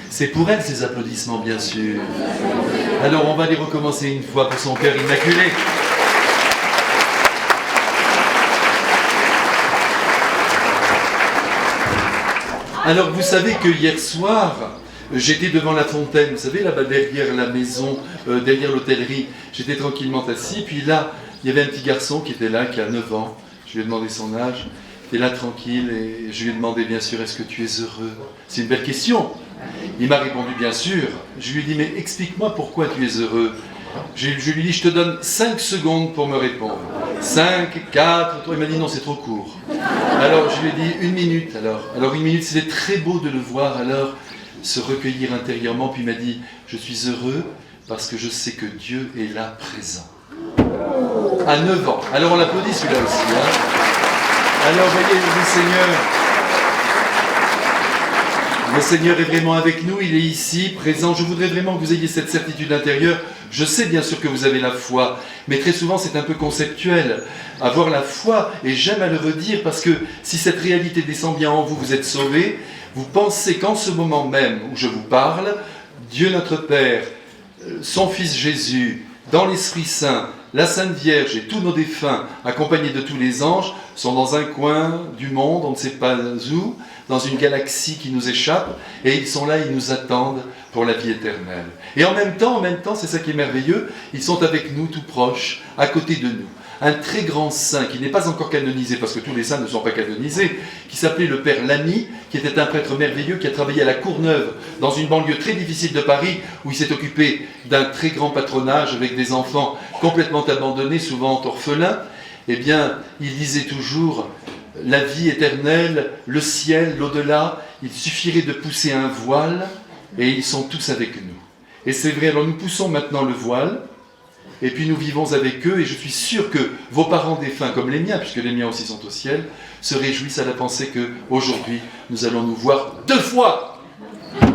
C'est pour elle ces applaudissements, bien sûr. Alors on va les recommencer une fois pour son cœur immaculé. Alors vous savez que hier soir, j'étais devant la fontaine, vous savez, là-bas derrière la maison, derrière l'hôtellerie, j'étais tranquillement assis, puis là, il y avait un petit garçon qui était là, qui a 9 ans, je lui ai demandé son âge, il était là tranquille, et je lui ai demandé bien sûr, est-ce que tu es heureux? C'est une belle question. Il m'a répondu bien sûr, je lui ai dit, mais explique-moi pourquoi tu es heureux. Je lui ai dit, je te donne 5 secondes pour me répondre. 5, 4, 3, il m'a dit non, c'est trop court. Alors je lui ai dit 1 minute alors. Alors 1 minute, c'était très beau de le voir alors se recueillir intérieurement, puis il m'a dit, je suis heureux parce que je sais que Dieu est là présent. À 9 ans. Alors on l'applaudit celui-là aussi. Hein. Alors voyez, le Seigneur est vraiment avec nous, il est ici, présent. Je voudrais vraiment que vous ayez cette certitude intérieure. Je sais bien sûr que vous avez la foi, mais très souvent c'est un peu conceptuel. Avoir la foi, et j'aime à le redire, parce que si cette réalité descend bien en vous, vous êtes sauvés, vous pensez qu'en ce moment même où je vous parle, Dieu notre Père, son Fils Jésus, dans l'Esprit Saint, la Sainte Vierge et tous nos défunts, accompagnés de tous les anges, sont dans un coin du monde, on ne sait pas où, dans une galaxie qui nous échappe, et ils sont là, ils nous attendent pour la vie éternelle. Et en même temps, c'est ça qui est merveilleux, ils sont avec nous, tout proches, à côté de nous. Un très grand saint, qui n'est pas encore canonisé, parce que tous les saints ne sont pas canonisés, qui s'appelait le Père Lamy, qui était un prêtre merveilleux, qui a travaillé à la Courneuve, dans une banlieue très difficile de Paris, où il s'est occupé d'un très grand patronage avec des enfants complètement abandonnés, souvent orphelins. Eh bien, il disait toujours, la vie éternelle, le ciel, l'au-delà, il suffirait de pousser un voile, et ils sont tous avec nous. Et c'est vrai, alors nous poussons maintenant le voile, et puis nous vivons avec eux, et je suis sûr que vos parents défunts, comme les miens, puisque les miens aussi sont au ciel, se réjouissent à la pensée qu'aujourd'hui, nous allons nous voir 2 fois,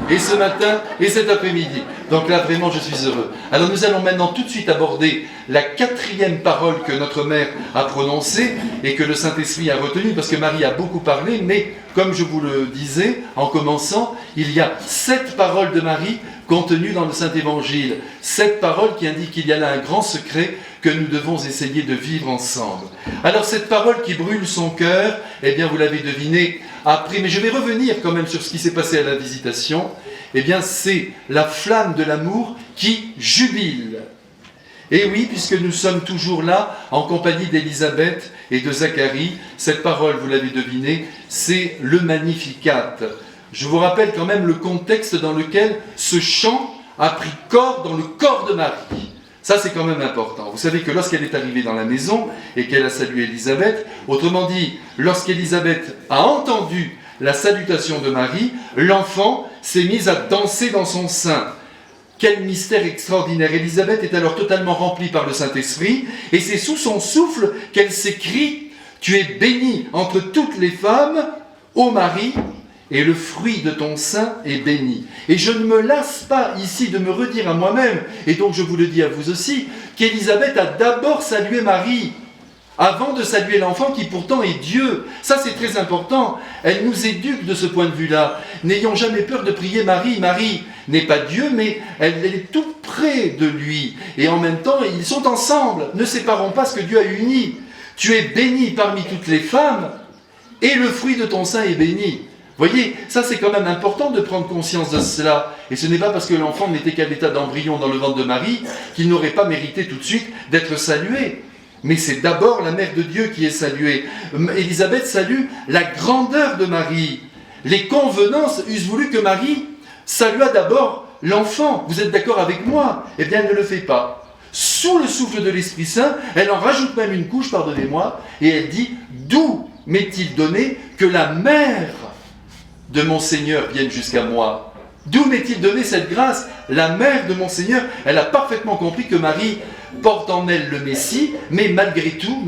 et ce matin, et cet après-midi. Donc là, vraiment, je suis heureux. Alors nous allons maintenant tout de suite aborder la 4e parole que notre mère a prononcée, et que le Saint-Esprit a retenue, parce que Marie a beaucoup parlé, mais comme je vous le disais, en commençant, il y a 7 paroles de Marie contenues dans le Saint-Évangile. 7 paroles qui indiquent qu'il y a là un grand secret que nous devons essayer de vivre ensemble. Alors cette parole qui brûle son cœur, eh bien vous l'avez deviné après, mais je vais revenir quand même sur ce qui s'est passé à la visitation, eh bien c'est la flamme de l'amour qui jubile. Et oui, puisque nous sommes toujours là, en compagnie d'Élisabeth et de Zacharie, cette parole, vous l'avez deviné, c'est le Magnificat. Je vous rappelle quand même le contexte dans lequel ce chant a pris corps dans le corps de Marie. Ça, c'est quand même important. Vous savez que lorsqu'elle est arrivée dans la maison et qu'elle a salué Élisabeth, autrement dit, lorsqu'Élisabeth a entendu la salutation de Marie, l'enfant s'est mis à danser dans son sein. Quel mystère extraordinaire! Élisabeth est alors totalement remplie par le Saint-Esprit, et c'est sous son souffle qu'elle s'écrie « Tu es bénie entre toutes les femmes, ô Marie, et le fruit de ton sein est béni. » Et je ne me lasse pas ici de me redire à moi-même, et donc je vous le dis à vous aussi, qu'Élisabeth a d'abord salué Marie, avant de saluer l'enfant qui pourtant est Dieu. Ça c'est très important, elle nous éduque de ce point de vue-là. N'ayons jamais peur de prier Marie. Marie n'est pas Dieu, mais elle est tout près de lui. Et en même temps, ils sont ensemble. Ne séparons pas ce que Dieu a uni. Tu es bénie parmi toutes les femmes, et le fruit de ton sein est béni. Voyez, ça c'est quand même important de prendre conscience de cela. Et ce n'est pas parce que l'enfant n'était qu'à l'état d'embryon dans le ventre de Marie qu'il n'aurait pas mérité tout de suite d'être salué. Mais c'est d'abord la mère de Dieu qui est saluée. Élisabeth salue la grandeur de Marie. Les convenances eussent voulu que Marie saluât d'abord l'enfant. Vous êtes d'accord avec moi? Eh bien, elle ne le fait pas. Sous le souffle de l'Esprit Saint, elle en rajoute même une couche, pardonnez-moi, et elle dit « D'où m'est-il donné que la mère de mon Seigneur vienne jusqu'à moi ?» D'où m'est-il donné cette grâce? La mère de mon Seigneur, elle a parfaitement compris que Marie porte en elle le Messie, mais malgré tout,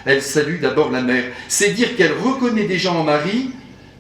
elle salue d'abord la mère. C'est dire qu'elle reconnaît déjà en Marie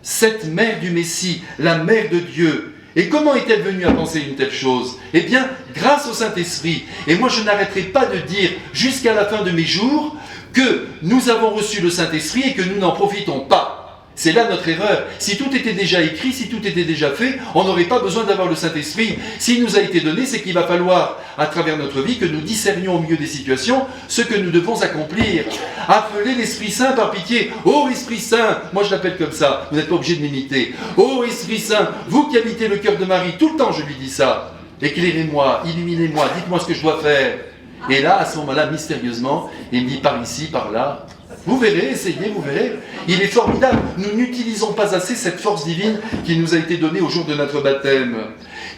cette mère du Messie, la mère de Dieu. Et comment est-elle venue à penser une telle chose? Eh bien, grâce au Saint-Esprit. Et moi, je n'arrêterai pas de dire jusqu'à la fin de mes jours que nous avons reçu le Saint-Esprit et que nous n'en profitons pas. C'est là notre erreur. Si tout était déjà écrit, si tout était déjà fait, on n'aurait pas besoin d'avoir le Saint-Esprit. S'il nous a été donné, c'est qu'il va falloir, à travers notre vie, que nous discernions au milieu des situations ce que nous devons accomplir. Appelez l'Esprit Saint par pitié. Ô Esprit Saint, moi je l'appelle comme ça, vous n'êtes pas obligé de m'imiter. Ô Esprit Saint, vous qui habitez le cœur de Marie, tout le temps je lui dis ça. Éclairez-moi, illuminez-moi, dites-moi ce que je dois faire. Et là, à ce moment-là, mystérieusement, il me dit par ici, par là. Vous verrez, essayez, vous verrez. Il est formidable. Nous n'utilisons pas assez cette force divine qui nous a été donnée au jour de notre baptême.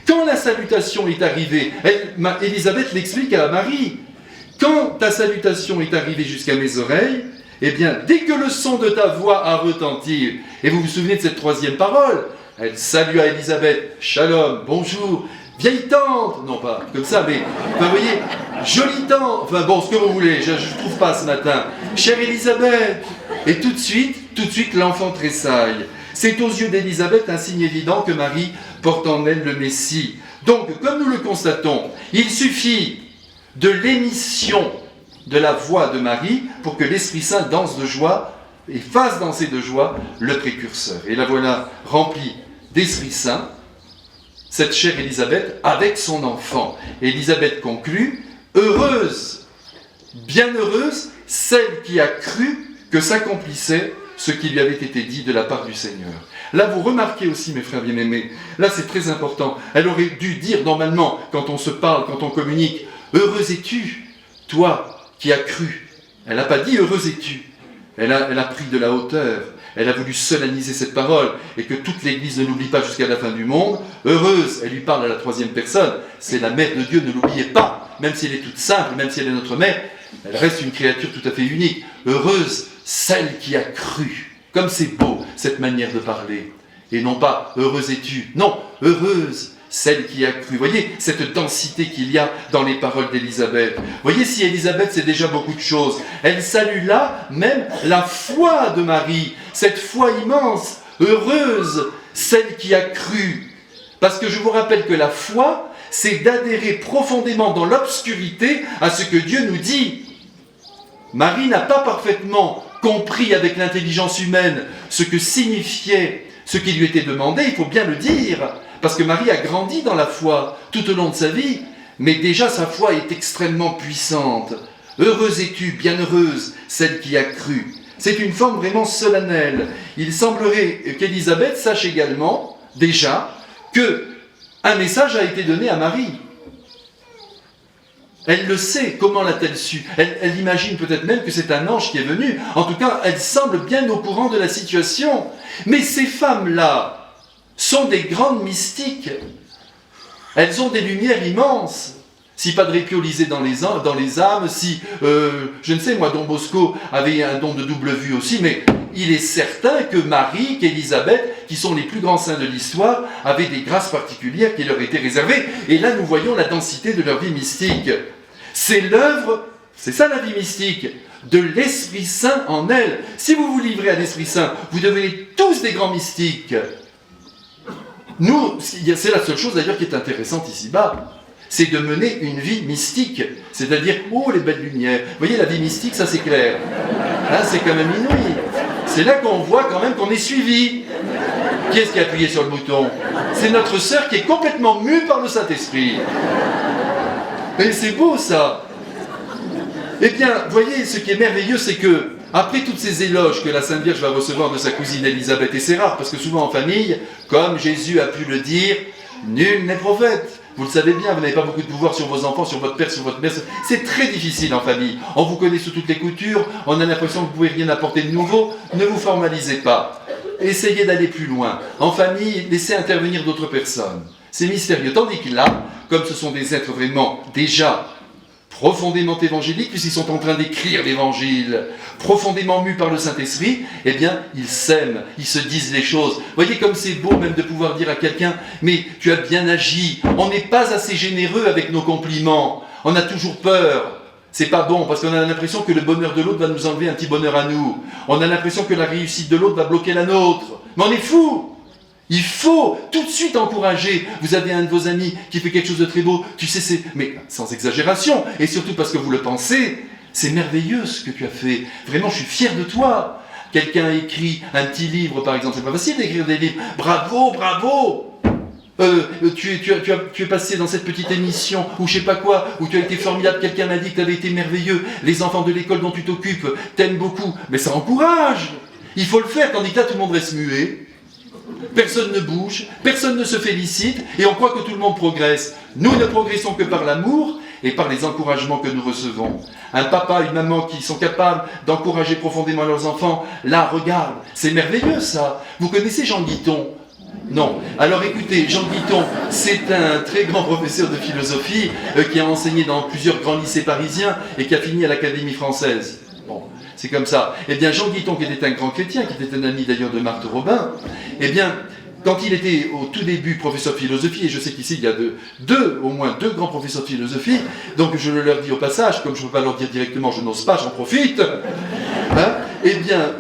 Quand la salutation est arrivée, Élisabeth l'explique à Marie. Quand ta salutation est arrivée jusqu'à mes oreilles, eh bien, dès que le son de ta voix a retenti, et vous vous souvenez de cette troisième parole, elle salua Élisabeth, shalom, bonjour, vieille tante, non pas comme ça, mais vous voyez, jolie tante, enfin bon, ce que vous voulez, je ne trouve pas ce matin, chère Élisabeth, et tout de suite, l'enfant tressaille. C'est aux yeux d'Élisabeth un signe évident que Marie porte en elle le Messie. Donc, comme nous le constatons, il suffit de l'émission de la voix de Marie pour que l'Esprit Saint danse de joie et fasse danser de joie le précurseur. Et la voilà remplie d'Esprit Saint, cette chère Élisabeth, avec son enfant. Élisabeth conclut, heureuse, bienheureuse, celle qui a cru que s'accomplissait ce qui lui avait été dit de la part du Seigneur. Là, vous remarquez aussi, mes frères bien-aimés, là c'est très important, elle aurait dû dire normalement, quand on se parle, quand on communique, heureuse es-tu, toi qui as cru. Elle n'a pas dit heureuse es-tu. Elle a pris de la hauteur. Elle a voulu solenniser cette parole et que toute l'Église ne l'oublie pas jusqu'à la fin du monde. Heureuse, elle lui parle à la troisième personne. C'est la mère de Dieu, ne l'oubliez pas. Même si elle est toute simple, même si elle est notre mère, elle reste une créature tout à fait unique. Heureuse, celle qui a cru. Comme c'est beau, cette manière de parler. Et non pas heureuse es-tu. Non, heureuse, celle qui a cru. Voyez cette densité qu'il y a dans les paroles d'Élisabeth. Voyez si Élisabeth c'est déjà beaucoup de choses. Elle salue là même la foi de Marie, cette foi immense, heureuse, celle qui a cru. Parce que je vous rappelle que la foi, c'est d'adhérer profondément dans l'obscurité à ce que Dieu nous dit. Marie n'a pas parfaitement compris avec l'intelligence humaine ce que signifiait ce qui lui était demandé, il faut bien le dire. Parce que Marie a grandi dans la foi tout au long de sa vie, mais déjà sa foi est extrêmement puissante. Heureuse es-tu, bienheureuse, celle qui a cru. C'est une forme vraiment solennelle. Il semblerait qu'Élisabeth sache également, déjà, qu'un message a été donné à Marie. Elle le sait, comment l'a-t-elle su ? Elle imagine peut-être même que c'est un ange qui est venu. En tout cas, elle semble bien au courant de la situation. Mais ces femmes-là, sont des grandes mystiques. Elles ont des lumières immenses. Si Padre Pio lisait dans les âmes, si, je ne sais, moi, Don Bosco avait un don de double vue aussi, mais il est certain que Marie, qu'Élisabeth, qui sont les plus grands saints de l'histoire, avaient des grâces particulières qui leur étaient réservées. Et là, nous voyons la densité de leur vie mystique. C'est l'œuvre, c'est ça la vie mystique, de l'Esprit Saint en elle. Si vous vous livrez à l'Esprit Saint, vous devenez tous des grands mystiques. Nous, c'est la seule chose d'ailleurs qui est intéressante ici-bas, c'est de mener une vie mystique, c'est-à-dire, oh les belles lumières, vous voyez la vie mystique, ça c'est clair, hein, c'est quand même inouï, c'est là qu'on voit quand même qu'on est suivi. Qui est-ce qui a appuyé sur le bouton ? C'est notre sœur qui est complètement mue par le Saint-Esprit. Et c'est beau ça. Eh bien, voyez, ce qui est merveilleux, c'est que après toutes ces éloges que la Sainte Vierge va recevoir de sa cousine Élisabeth, et c'est rare parce que souvent en famille, comme Jésus a pu le dire, nul n'est prophète. Vous le savez bien, vous n'avez pas beaucoup de pouvoir sur vos enfants, sur votre père, sur votre mère. C'est très difficile en famille. On vous connaît sous toutes les coutures, on a l'impression que vous ne pouvez rien apporter de nouveau. Ne vous formalisez pas. Essayez d'aller plus loin. En famille, laissez intervenir d'autres personnes. C'est mystérieux. Tandis que là, comme ce sont des êtres vraiment déjà profondément évangéliques, puisqu'ils sont en train d'écrire l'évangile, profondément mus par le Saint-Esprit, eh bien, ils s'aiment, ils se disent les choses. Vous voyez comme c'est beau même de pouvoir dire à quelqu'un « Mais tu as bien agi ». On n'est pas assez généreux avec nos compliments. On a toujours peur. C'est pas bon, parce qu'on a l'impression que le bonheur de l'autre va nous enlever un petit bonheur à nous. On a l'impression que la réussite de l'autre va bloquer la nôtre. Mais on est fous. Il faut tout de suite encourager. Vous avez un de vos amis qui fait quelque chose de très beau, tu sais, c'est... Mais sans exagération, et surtout parce que vous le pensez, c'est merveilleux ce que tu as fait. Vraiment, je suis fier de toi. Quelqu'un a écrit un petit livre, par exemple. C'est pas facile d'écrire des livres. Bravo, bravo! Tu es passé dans cette petite émission, ou je sais pas quoi, où tu as été formidable, quelqu'un m'a dit que tu avais été merveilleux, les enfants de l'école dont tu t'occupes t'aiment beaucoup. Mais ça encourage! Il faut le faire, tandis que là, tout le monde reste muet. Personne ne bouge, personne ne se félicite, et on croit que tout le monde progresse. Nous ne progressons que par l'amour et par les encouragements que nous recevons. Un papa, une maman qui sont capables d'encourager profondément leurs enfants, là, regarde, c'est merveilleux ça. Vous connaissez Jean Guiton? Non. Alors écoutez, Jean Guiton, c'est un très grand professeur de philosophie qui a enseigné dans plusieurs grands lycées parisiens et qui a fini à l'Académie française. Bon, c'est comme ça. Eh bien, Jean Guiton, qui était un grand chrétien, qui était un ami d'ailleurs de Marthe Robin, eh bien, quand il était au tout début professeur de philosophie, et je sais qu'ici il y a au moins deux grands professeurs de philosophie, donc je le leur dis au passage, comme je ne peux pas leur dire directement, je n'ose pas, j'en profite. Hein, eh bien,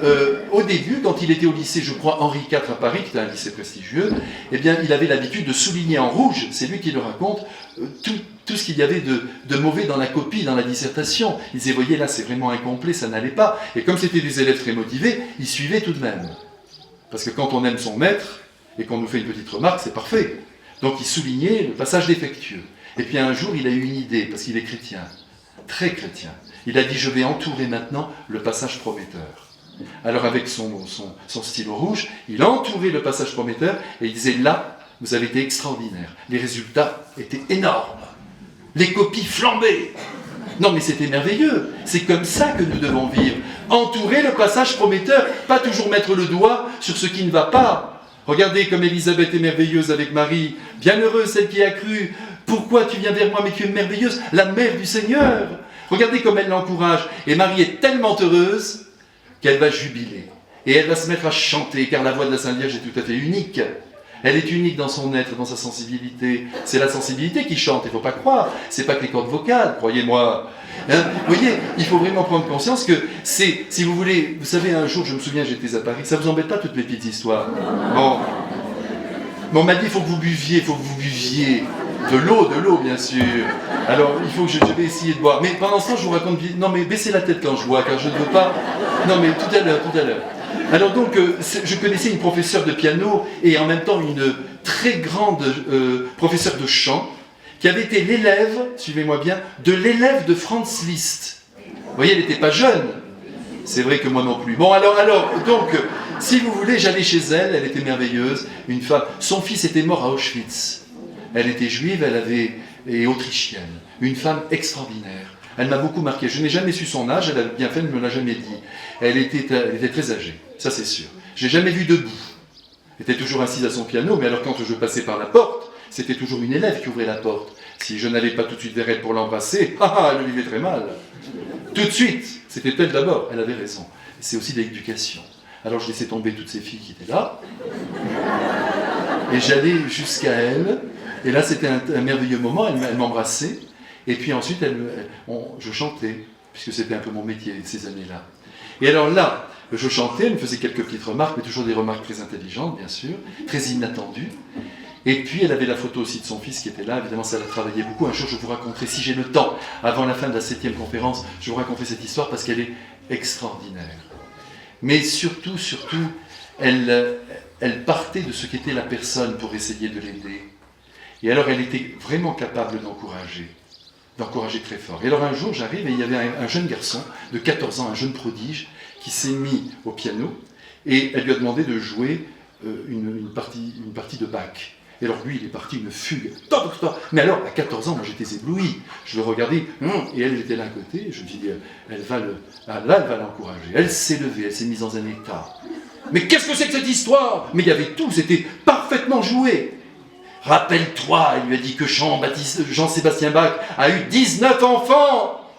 au début, quand il était au lycée, je crois, Henri IV à Paris, qui était un lycée prestigieux, eh bien, il avait l'habitude de souligner en rouge, c'est lui qui le raconte, tout ce qu'il y avait de mauvais dans la copie, dans la dissertation. Il disait, voyez, là, c'est vraiment incomplet, ça n'allait pas. Et comme c'était des élèves très motivés, ils suivaient tout de même. Parce que quand on aime son maître, et qu'on nous fait une petite remarque, c'est parfait. Donc il soulignait le passage défectueux. Et puis un jour, il a eu une idée, parce qu'il est chrétien, très chrétien. Il a dit, je vais entourer maintenant le passage prometteur. Alors avec son stylo rouge, il a entouré le passage prometteur, et il disait, là, vous avez été extraordinaire. Les résultats étaient énormes. Les copies flambaient. Non mais c'était merveilleux. C'est comme ça que nous devons vivre. Entourer le passage prometteur, pas toujours mettre le doigt sur ce qui ne va pas. Regardez comme Élisabeth est merveilleuse avec Marie. Bienheureuse celle qui a cru. Pourquoi tu viens vers moi, mais tu es merveilleuse, la mère du Seigneur. Regardez comme elle l'encourage. Et Marie est tellement heureuse qu'elle va jubiler. Et elle va se mettre à chanter, car la voix de la Sainte Vierge est tout à fait unique. Elle est unique dans son être, dans sa sensibilité. C'est la sensibilité qui chante, il ne faut pas croire. C'est pas que les cordes vocales, croyez-moi. Hein, vous voyez, il faut vraiment prendre conscience que c'est, si vous voulez, vous savez, un jour, je me souviens, j'étais à Paris, ça vous embête pas toutes mes petites histoires? Bon. Mais on m'a dit, il faut que vous buviez, de l'eau, bien sûr. Alors, il faut que je vais essayer de boire. Mais pendant ce temps, je vous raconte, non mais baissez la tête quand je bois, car je ne veux pas... Non mais tout à l'heure. Alors donc, je connaissais une professeure de piano et en même temps une très grande professeure de chant qui avait été l'élève, suivez-moi bien, de l'élève de Franz Liszt. Vous voyez, elle n'était pas jeune. C'est vrai que moi non plus. Bon, alors, donc, si vous voulez, j'allais chez elle, elle était merveilleuse, une femme. Son fils était mort à Auschwitz. Elle était juive, et autrichienne. Une femme extraordinaire. Elle m'a beaucoup marqué. Je n'ai jamais su son âge, elle a bien fait, elle ne me l'a jamais dit. Elle était très âgée, ça c'est sûr. Je l'ai jamais vue debout. Elle était toujours assise à son piano, mais alors quand je passais par la porte, c'était toujours une élève qui ouvrait la porte. Si je n'allais pas tout de suite vers elle pour l'embrasser, elle le vivait très mal. Tout de suite, c'était elle d'abord, elle avait raison. C'est aussi de l'éducation. Alors je laissais tomber toutes ces filles qui étaient là, et j'allais jusqu'à elle, et là c'était un merveilleux moment, elle m'embrassait, et puis ensuite je chantais, puisque c'était un peu mon métier ces années-là. Et alors là, je chantais, elle me faisait quelques petites remarques, mais toujours des remarques très intelligentes, bien sûr, très inattendues. Et puis elle avait la photo aussi de son fils qui était là, évidemment ça l'a travaillé beaucoup. Un jour je vous raconterai, si j'ai le temps, avant la fin de la 7e conférence, je vous raconterai cette histoire parce qu'elle est extraordinaire. Mais surtout, elle partait de ce qu'était la personne pour essayer de l'aider. Et alors elle était vraiment capable d'encourager très fort. Et alors un jour j'arrive et il y avait un jeune garçon de 14 ans, un jeune prodige, qui s'est mis au piano et elle lui a demandé de jouer une partie de Bach. Et alors lui, il est parti, une fugue. Mais alors, à 14 ans, moi j'étais ébloui. Je le regardais, et elle était là à côté. Je me dis, elle va l'encourager. Elle s'est levée, elle s'est mise dans un état. Mais qu'est-ce que c'est que cette histoire? Mais il y avait tout, c'était parfaitement joué. Rappelle-toi, il lui a dit que Jean-Sébastien Bach a eu 19 enfants.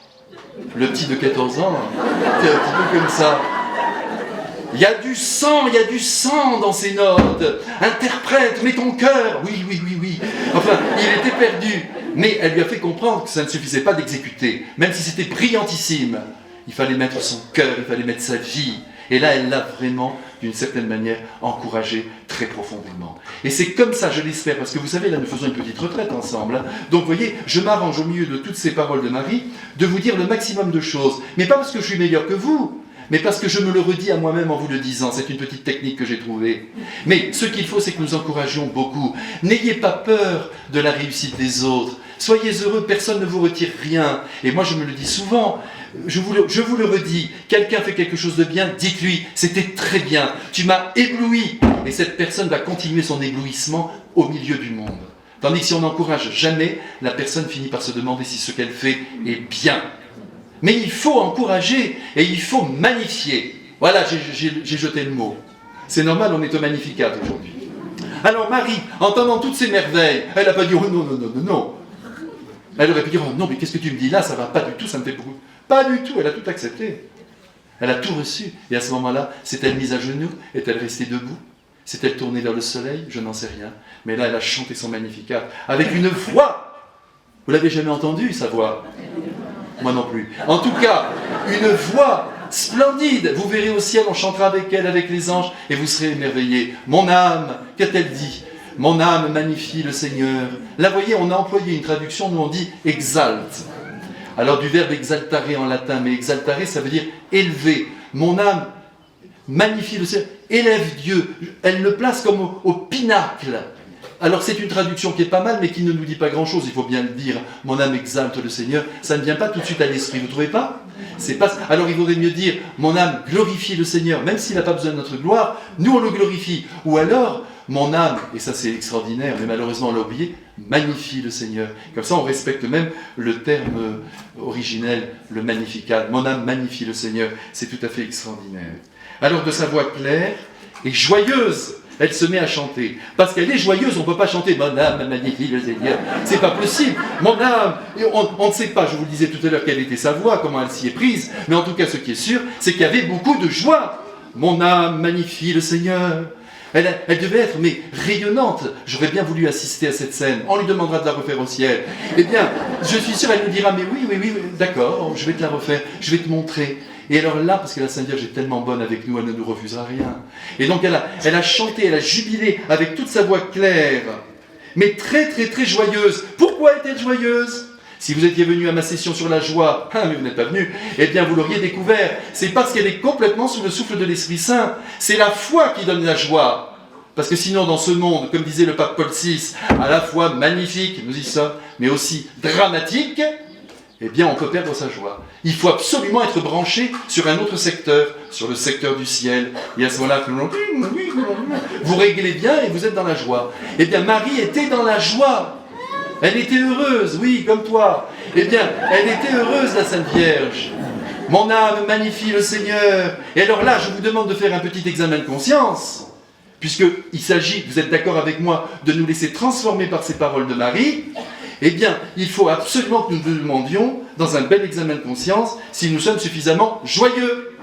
Le petit de 14 ans, c'était un petit peu comme ça. Il y a du sang dans ces notes. Interprète, mets ton cœur. Oui. Enfin, il était perdu. Mais elle lui a fait comprendre que ça ne suffisait pas d'exécuter. Même si c'était brillantissime, il fallait mettre son cœur, il fallait mettre sa vie. Et là, elle l'a vraiment, d'une certaine manière, encouragé très profondément. Et c'est comme ça, je l'espère, parce que vous savez, là, nous faisons une petite retraite ensemble. Hein. Donc, vous voyez, je m'arrange au milieu de toutes ces paroles de Marie, de vous dire le maximum de choses. Mais pas parce que je suis meilleur que vous, mais parce que je me le redis à moi-même en vous le disant. C'est une petite technique que j'ai trouvée. Mais ce qu'il faut, c'est que nous encouragions beaucoup. N'ayez pas peur de la réussite des autres. Soyez heureux, personne ne vous retire rien. Et moi, je me le dis souvent, je vous le redis, quelqu'un fait quelque chose de bien, dites-lui, c'était très bien, tu m'as ébloui. Et cette personne va continuer son éblouissement au milieu du monde. Tandis que si on n'encourage jamais, la personne finit par se demander si ce qu'elle fait est bien. Mais il faut encourager et il faut magnifier. Voilà, j'ai jeté le mot. C'est normal, on est au Magnificat aujourd'hui. Alors Marie, entendant toutes ces merveilles, elle n'a pas dit « Oh non, non, non, non, non ». Elle aurait pu dire « Oh non, mais qu'est-ce que tu me dis là, ça va pas du tout, ça me fait beaucoup. » Pas du tout, elle a tout accepté. Elle a tout reçu. Et à ce moment-là, s'est-elle mise à genoux? Est-elle restée debout? S'est-elle tournée vers le soleil? Je n'en sais rien. Mais là, elle a chanté son Magnificat avec une voix. Vous l'avez jamais entendue, sa voix? Moi non plus. En tout cas, une voix splendide. Vous verrez au ciel, on chantera avec elle, avec les anges, et vous serez émerveillés. Mon âme, qu'a-t-elle dit? Mon âme magnifie le Seigneur. Là, vous voyez, on a employé une traduction, nous on dit exalte. Alors du verbe exaltare en latin, mais exaltare, ça veut dire élever. Mon âme magnifie le Seigneur, élève Dieu. Elle le place comme au pinacle. Alors c'est une traduction qui est pas mal, mais qui ne nous dit pas grand-chose, il faut bien le dire. Mon âme exalte le Seigneur, ça ne vient pas tout de suite à l'esprit, vous ne trouvez pas? C'est pas... Alors il vaudrait mieux dire, mon âme glorifie le Seigneur, même s'il n'a pas besoin de notre gloire, nous on le glorifie. Ou alors, mon âme, et ça c'est extraordinaire, mais malheureusement on l'a oublié, magnifie le Seigneur. Comme ça on respecte même le terme originel, le Magnificat. Mon âme magnifie le Seigneur, c'est tout à fait extraordinaire. Alors de sa voix claire et joyeuse, elle se met à chanter. Parce qu'elle est joyeuse, on ne peut pas chanter « Mon âme magnifie le Seigneur ». C'est pas possible. Mon âme, on ne sait pas, je vous le disais tout à l'heure, quelle était sa voix, comment elle s'y est prise. Mais en tout cas, ce qui est sûr, c'est qu'il y avait beaucoup de joie. Mon âme magnifie le Seigneur. Elle devait être, mais rayonnante. J'aurais bien voulu assister à cette scène. On lui demandera de la refaire au ciel. Eh bien, je suis sûr, elle nous dira « Mais oui, d'accord, je vais te la refaire, je vais te montrer ». Et alors là, parce que la Sainte Vierge est tellement bonne avec nous, elle ne nous refusera rien. Et donc elle a chanté, elle a jubilé avec toute sa voix claire, mais très très très joyeuse. Pourquoi est-elle joyeuse? Si vous étiez venu à ma session sur la joie, mais vous n'êtes pas venu, eh bien vous l'auriez découvert. C'est parce qu'elle est complètement sous le souffle de l'Esprit Saint. C'est la foi qui donne la joie. Parce que sinon, dans ce monde, comme disait le pape Paul VI, à la fois magnifique, nous y sommes, mais aussi dramatique, eh bien on peut perdre sa joie. Il faut absolument être branché sur un autre secteur, sur le secteur du ciel. Et à ce moment-là, vous réglez bien et vous êtes dans la joie. Eh bien Marie était dans la joie. Elle était heureuse, oui, comme toi. Eh bien, elle était heureuse, la Sainte Vierge. Mon âme magnifie le Seigneur. Et alors là, je vous demande de faire un petit examen de conscience, puisqu'il s'agit, vous êtes d'accord avec moi, de nous laisser transformer par ces paroles de Marie. Eh bien, il faut absolument que nous nous demandions, dans un bel examen de conscience, si nous sommes suffisamment joyeux.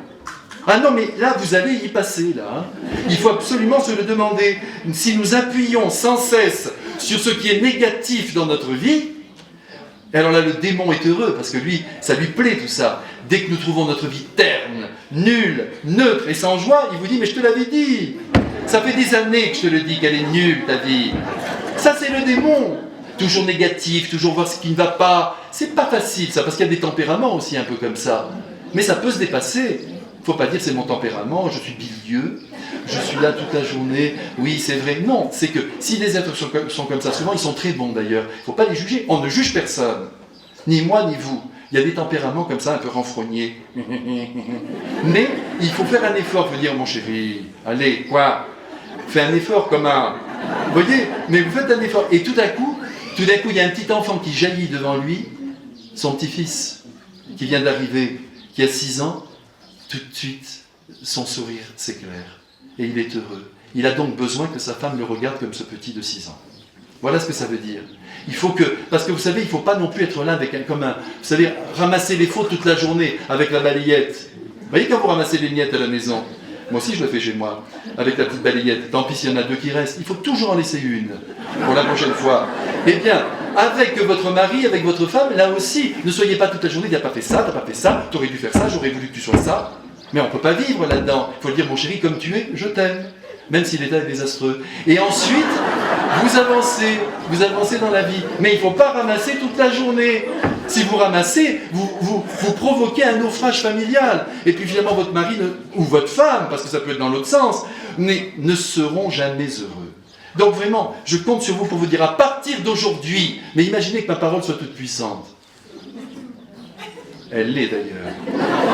Ah non, mais là, vous allez y passer, là. Hein. Il faut absolument se le demander. Si nous appuyons sans cesse sur ce qui est négatif dans notre vie, alors là, le démon est heureux, parce que lui, ça lui plaît tout ça. Dès que nous trouvons notre vie terne, nulle, neutre et sans joie, il vous dit, mais je te l'avais dit. Ça fait des années que je te le dis qu'elle est nulle, ta vie. Ça, c'est le démon. Toujours négatif, toujours voir ce qui ne va pas. C'est pas facile ça, parce qu'il y a des tempéraments aussi un peu comme ça. Mais ça peut se dépasser. Il ne faut pas dire c'est mon tempérament, je suis bilieux, je suis là toute la journée, oui c'est vrai. Non, c'est que si les êtres sont comme ça, souvent ils sont très bons d'ailleurs, il ne faut pas les juger, on ne juge personne. Ni moi ni vous. Il y a des tempéraments comme ça, un peu renfrognés. Mais il faut faire un effort, faut dire mon chéri, allez, quoi, fais un effort comme un... Vous voyez, mais vous faites un effort. Et tout d'un coup, il y a un petit enfant qui jaillit devant lui, son petit-fils, qui vient d'arriver, qui a 6 ans, tout de suite, son sourire s'éclaire. Et il est heureux. Il a donc besoin que sa femme le regarde comme ce petit de 6 ans. Voilà ce que ça veut dire. Il faut que, parce que vous savez, il ne faut pas non plus être là avec vous savez, ramasser les fautes toute la journée avec la balayette. Vous voyez quand vous ramassez les miettes à la maison, moi aussi je le fais chez moi, avec la petite balayette. Tant pis s'il y en a 2 qui restent, il faut toujours en laisser une pour la prochaine fois. Eh bien, avec votre mari, avec votre femme, là aussi, ne soyez pas toute la journée, t'as pas fait ça, tu aurais dû faire ça, j'aurais voulu que tu sois ça. Mais on ne peut pas vivre là-dedans. Il faut dire, mon chéri, comme tu es, je t'aime. Même si l'état est désastreux. Et ensuite, vous avancez dans la vie. Mais il ne faut pas ramasser toute la journée. Si vous ramassez, vous provoquez un naufrage familial. Et puis finalement, votre mari ou votre femme, parce que ça peut être dans l'autre sens, ne seront jamais heureux. Donc vraiment, je compte sur vous pour vous dire à partir d'aujourd'hui, mais imaginez que ma parole soit toute puissante. Elle l'est d'ailleurs.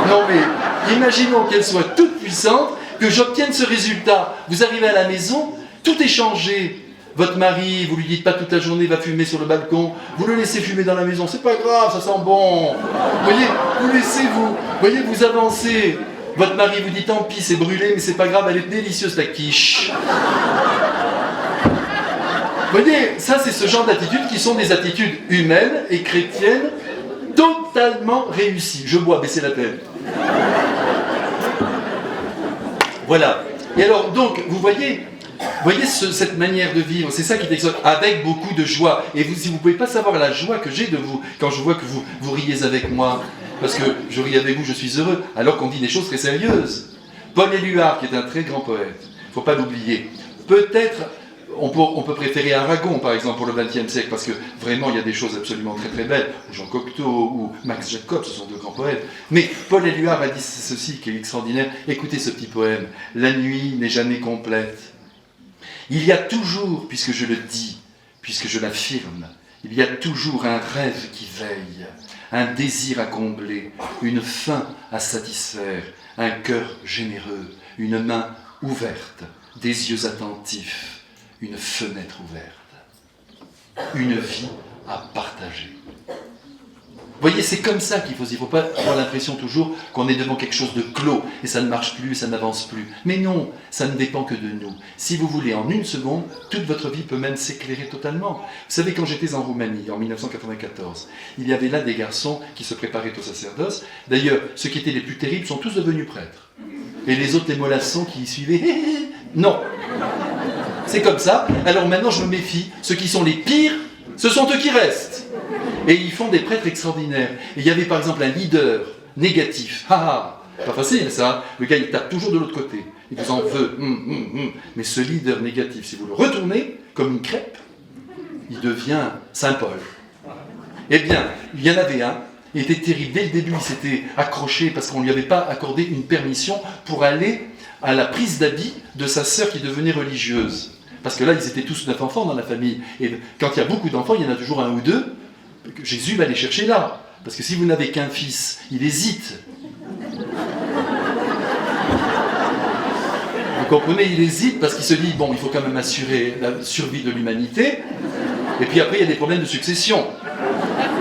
Non mais, imaginons qu'elle soit toute puissante, que j'obtienne ce résultat. Vous arrivez à la maison, tout est changé. Votre mari, vous lui dites pas toute la journée, va fumer sur le balcon, vous le laissez fumer dans la maison, c'est pas grave, ça sent bon. Vous voyez, vous avancez. Votre mari vous dit, tant pis, c'est brûlé, mais c'est pas grave, elle est délicieuse la quiche. Vous voyez, ça c'est ce genre d'attitudes qui sont des attitudes humaines et chrétiennes totalement réussies. Je bois, baissez la tête. Voilà. Et alors, donc, vous voyez cette manière de vivre, c'est ça qui t'exhorte, avec beaucoup de joie. Et si vous ne pouvez pas savoir la joie que j'ai de vous, quand je vois que vous riez avec moi, parce que je ris avec vous, je suis heureux, alors qu'on dit des choses très sérieuses. Paul Éluard, qui est un très grand poète, il ne faut pas l'oublier. Peut-être, on peut préférer Aragon, par exemple, pour le XXe siècle, parce que vraiment, il y a des choses absolument très très belles. Jean Cocteau ou Max Jacob, ce sont deux grands poètes. Mais Paul Éluard a dit ceci, qui est extraordinaire. Écoutez ce petit poème. La nuit n'est jamais complète. Il y a toujours, puisque je le dis, puisque je l'affirme, il y a toujours un rêve qui veille, un désir à combler, une faim à satisfaire, un cœur généreux, une main ouverte, des yeux attentifs, une fenêtre ouverte, une vie à partager. Vous voyez, c'est comme ça qu'il faut. Il ne faut pas avoir l'impression toujours qu'on est devant quelque chose de clos et ça ne marche plus, ça n'avance plus. Mais non, ça ne dépend que de nous. Si vous voulez, en une seconde, toute votre vie peut même s'éclairer totalement. Vous savez, quand j'étais en Roumanie, en 1994, il y avait là des garçons qui se préparaient au sacerdoce. D'ailleurs, ceux qui étaient les plus terribles sont tous devenus prêtres. Et les autres, les mollassons qui y suivaient, non. C'est comme ça. Alors maintenant, je me méfie. Ceux qui sont les pires, ce sont eux qui restent. Et ils font des prêtres extraordinaires. Et il y avait par exemple un leader négatif. Pas facile ça. Le gars il tape toujours de l'autre côté. Il vous en veut. Mais ce leader négatif, si vous le retournez comme une crêpe, il devient Saint Paul. Eh bien, il y en avait un. Il était terrible. Dès le début, il s'était accroché parce qu'on ne lui avait pas accordé une permission pour aller à la prise d'habit de sa sœur qui devenait religieuse. Parce que là, ils étaient tous 9 enfants dans la famille. Et quand il y a beaucoup d'enfants, il y en a toujours un ou deux. Jésus va les chercher là. Parce que si vous n'avez qu'un fils, il hésite. Vous comprenez, il hésite parce qu'il se dit, bon, il faut quand même assurer la survie de l'humanité. Et puis après, il y a des problèmes de succession.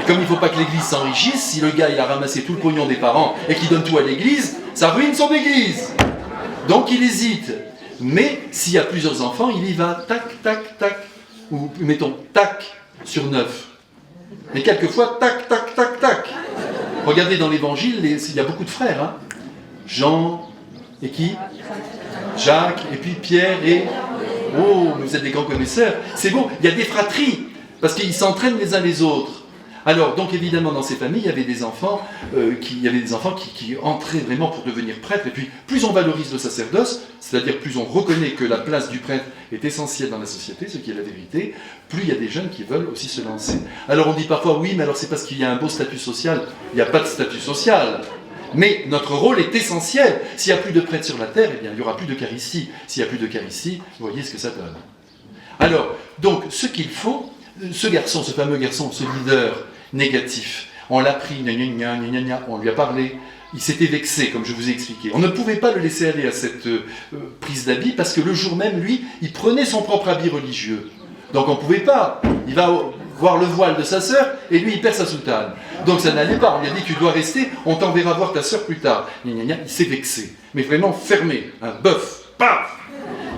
Et comme il ne faut pas que l'Église s'enrichisse, si le gars il a ramassé tout le pognon des parents et qu'il donne tout à l'Église, ça ruine son Église. Donc il hésite. Mais s'il y a plusieurs enfants, il y va, tac, tac, tac. Ou mettons, tac, sur 9. Mais quelquefois, tac, tac, tac, tac. Regardez dans l'Évangile, il y a beaucoup de frères. Hein. Jean, et qui ? Jacques, et puis Pierre, et... Oh, vous êtes des grands connaisseurs. C'est beau, il y a des fratries, parce qu'ils s'entraînent les uns les autres. Alors, donc évidemment, dans ces familles, il y avait des enfants qui entraient vraiment pour devenir prêtres. Et puis, plus on valorise le sacerdoce, c'est-à-dire plus on reconnaît que la place du prêtre est essentielle dans la société, ce qui est la vérité, plus il y a des jeunes qui veulent aussi se lancer. Alors on dit parfois, oui, mais alors c'est parce qu'il y a un beau statut social. Il n'y a pas de statut social. Mais notre rôle est essentiel. S'il n'y a plus de prêtres sur la terre, eh bien, il n'y aura plus d'Eucharistie. S'il n'y a plus d'Eucharistie, vous voyez ce que ça donne. Alors, donc, ce qu'il faut, ce garçon, ce fameux garçon, ce leader négatif, on l'a pris, on lui a parlé, il s'était vexé, comme je vous ai expliqué. On ne pouvait pas le laisser aller à cette prise d'habit, parce que le jour même, lui, il prenait son propre habit religieux. Donc on ne pouvait pas. Il va voir le voile de sa sœur, et lui, il perd sa soutane. Donc ça n'allait pas. On lui a dit, tu dois rester, on t'enverra voir ta sœur plus tard. Il s'est vexé, mais vraiment fermé, un bœuf, paf.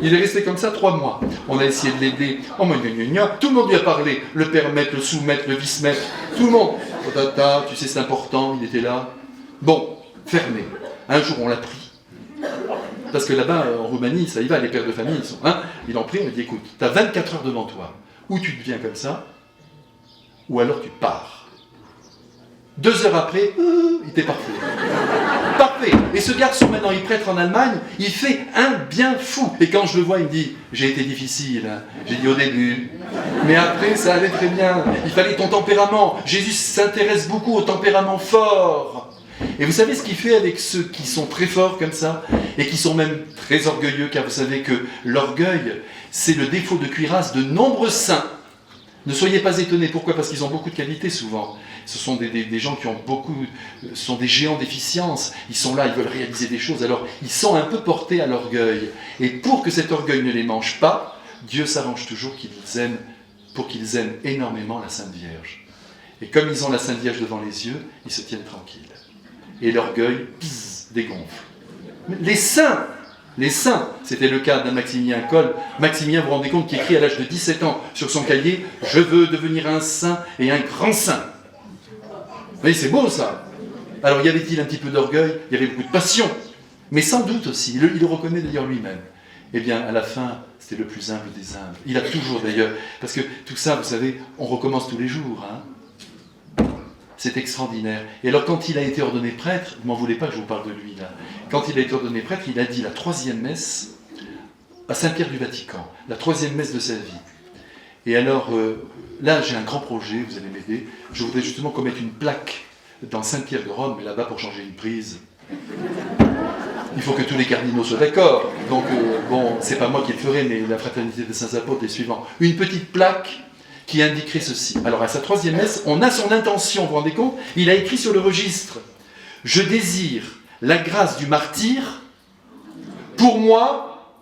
Il est resté comme ça 3 mois. On a essayé de l'aider. Oh, tout le monde lui a parlé. Le père-maître, le sous-maître, le vice-maître. Tout le monde. Oh, tata, tu sais, c'est important, il était là. Bon, fermé. Un jour, on l'a pris. Parce que là-bas, en Roumanie, ça y va, les pères de famille, ils sont. Ils l'ont pris, on lui dit, écoute, tu as 24 heures devant toi. Ou tu deviens comme ça, ou alors tu pars. 2 heures après, il était parfait. Parfait. Et ce garçon, maintenant, il prêtre en Allemagne, il fait un bien fou. Et quand je le vois, il me dit, j'ai été difficile. Hein. J'ai dit au début. Mais après, ça allait très bien. Il fallait ton tempérament. Jésus s'intéresse beaucoup au tempérament fort. Et vous savez ce qu'il fait avec ceux qui sont très forts comme ça, et qui sont même très orgueilleux, car vous savez que l'orgueil, c'est le défaut de cuirasse de nombreux saints. Ne soyez pas étonnés. Pourquoi ? Parce qu'ils ont beaucoup de qualités souvent. Ce sont des gens qui ont beaucoup, sont des géants d'efficience. Ils sont là, ils veulent réaliser des choses. Alors, ils sont un peu portés à l'orgueil. Et pour que cet orgueil ne les mange pas, Dieu s'arrange toujours pour qu'ils aiment énormément la Sainte Vierge. Et comme ils ont la Sainte Vierge devant les yeux, ils se tiennent tranquilles. Et l'orgueil, dégonfle. Les saints, c'était le cas d'un Maximilien Kolbe. Maximilien, vous vous rendez compte, qui écrit à l'âge de 17 ans sur son cahier « Je veux devenir un saint et un grand saint ». Vous voyez, c'est beau ça. Alors y avait-il un petit peu d'orgueil ? Il y avait beaucoup de passion. Mais sans doute aussi, il le reconnaît d'ailleurs lui-même. Eh bien, à la fin, c'était le plus humble des humbles. Il a toujours d'ailleurs, parce que tout ça, vous savez, on recommence tous les jours. Hein. C'est extraordinaire. Et alors, quand il a été ordonné prêtre, vous m'en voulez pas que je vous parle de lui là. Quand il a été ordonné prêtre, il a dit la 3e messe à Saint-Pierre du Vatican, la 3e messe de sa vie. Et alors, là, j'ai un grand projet, vous allez m'aider. Je voudrais justement qu'on mette une plaque dans Saint-Pierre de Rome, mais là-bas pour changer une prise. Il faut que tous les cardinaux soient d'accord. Donc, bon, c'est pas moi qui le ferai, mais la fraternité des saints apôtres, les suivants. Une petite plaque qui indiquerait ceci. Alors, à sa 3e messe, on a son intention, vous vous rendez compte ? Il a écrit sur le registre « Je désire la grâce du martyr pour moi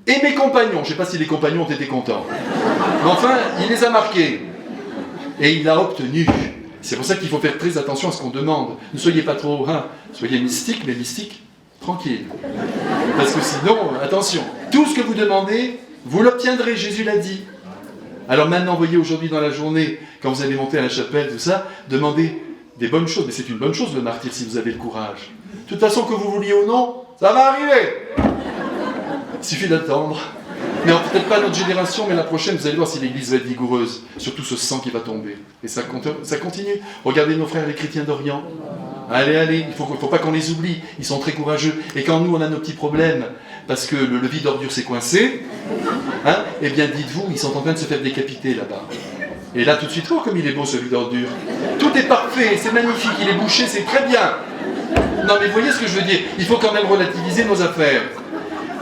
et mes compagnons. » Je ne sais pas si les compagnons ont été contents. Mais enfin, il les a marqués. Et il l'a obtenu. C'est pour ça qu'il faut faire très attention à ce qu'on demande. Ne soyez pas trop, soyez mystique, mais mystique, tranquille. Parce que sinon, attention, tout ce que vous demandez, vous l'obtiendrez, Jésus l'a dit. Alors maintenant, voyez, aujourd'hui dans la journée, quand vous allez monter à la chapelle, tout ça, demandez des bonnes choses. Mais c'est une bonne chose, le martyr, si vous avez le courage. De toute façon, que vous vouliez ou non, ça va arriver. Il suffit d'attendre. Mais peut-être pas notre génération, mais la prochaine, vous allez voir si l'Église va être vigoureuse. Surtout ce sang qui va tomber. Et ça continue. Regardez nos frères les chrétiens d'Orient. Allez, il ne faut pas qu'on les oublie. Ils sont très courageux. Et quand nous, on a nos petits problèmes, parce que le vide d'ordure s'est coincé, eh bien, dites-vous, ils sont en train de se faire décapiter là-bas. Et là, tout de suite, oh, comme il est beau ce vide d'ordure. Tout est parfait, c'est magnifique, il est bouché, c'est très bien. Non, mais vous voyez ce que je veux dire ? Il faut quand même relativiser nos affaires.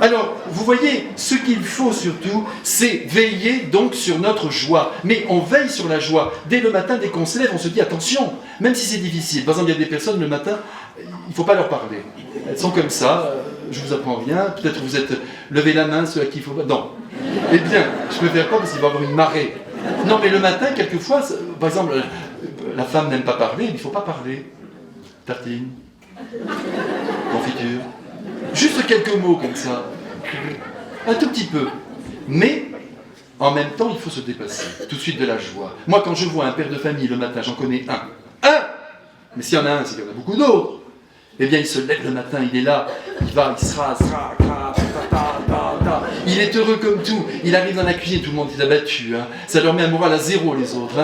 Alors, vous voyez, ce qu'il faut surtout, c'est veiller donc sur notre joie. Mais on veille sur la joie. Dès le matin, dès qu'on se lève, on se dit attention, même si c'est difficile. Par exemple, il y a des personnes le matin, il ne faut pas leur parler. Elles sont comme ça, je ne vous apprends rien, peut-être vous êtes levé la main, ceux à qui il faut pas... Non. Eh bien, je ne préfère pas parce qu'il va y avoir une marée. Non, mais le matin, quelquefois, par exemple, la femme n'aime pas parler, il ne faut pas parler. Tartine, confiture. Juste quelques mots comme ça, un tout petit peu. Mais, en même temps, il faut se dépasser. Tout de suite de la joie. Moi, quand je vois un père de famille le matin, j'en connais un. Mais s'il y en a un, c'est qu'il y en a beaucoup d'autres. Eh bien, il se lève le matin, il est là, il se rase, il est heureux comme tout. Il arrive dans la cuisine, tout le monde est abattu. Ça leur met un moral à 0, les autres.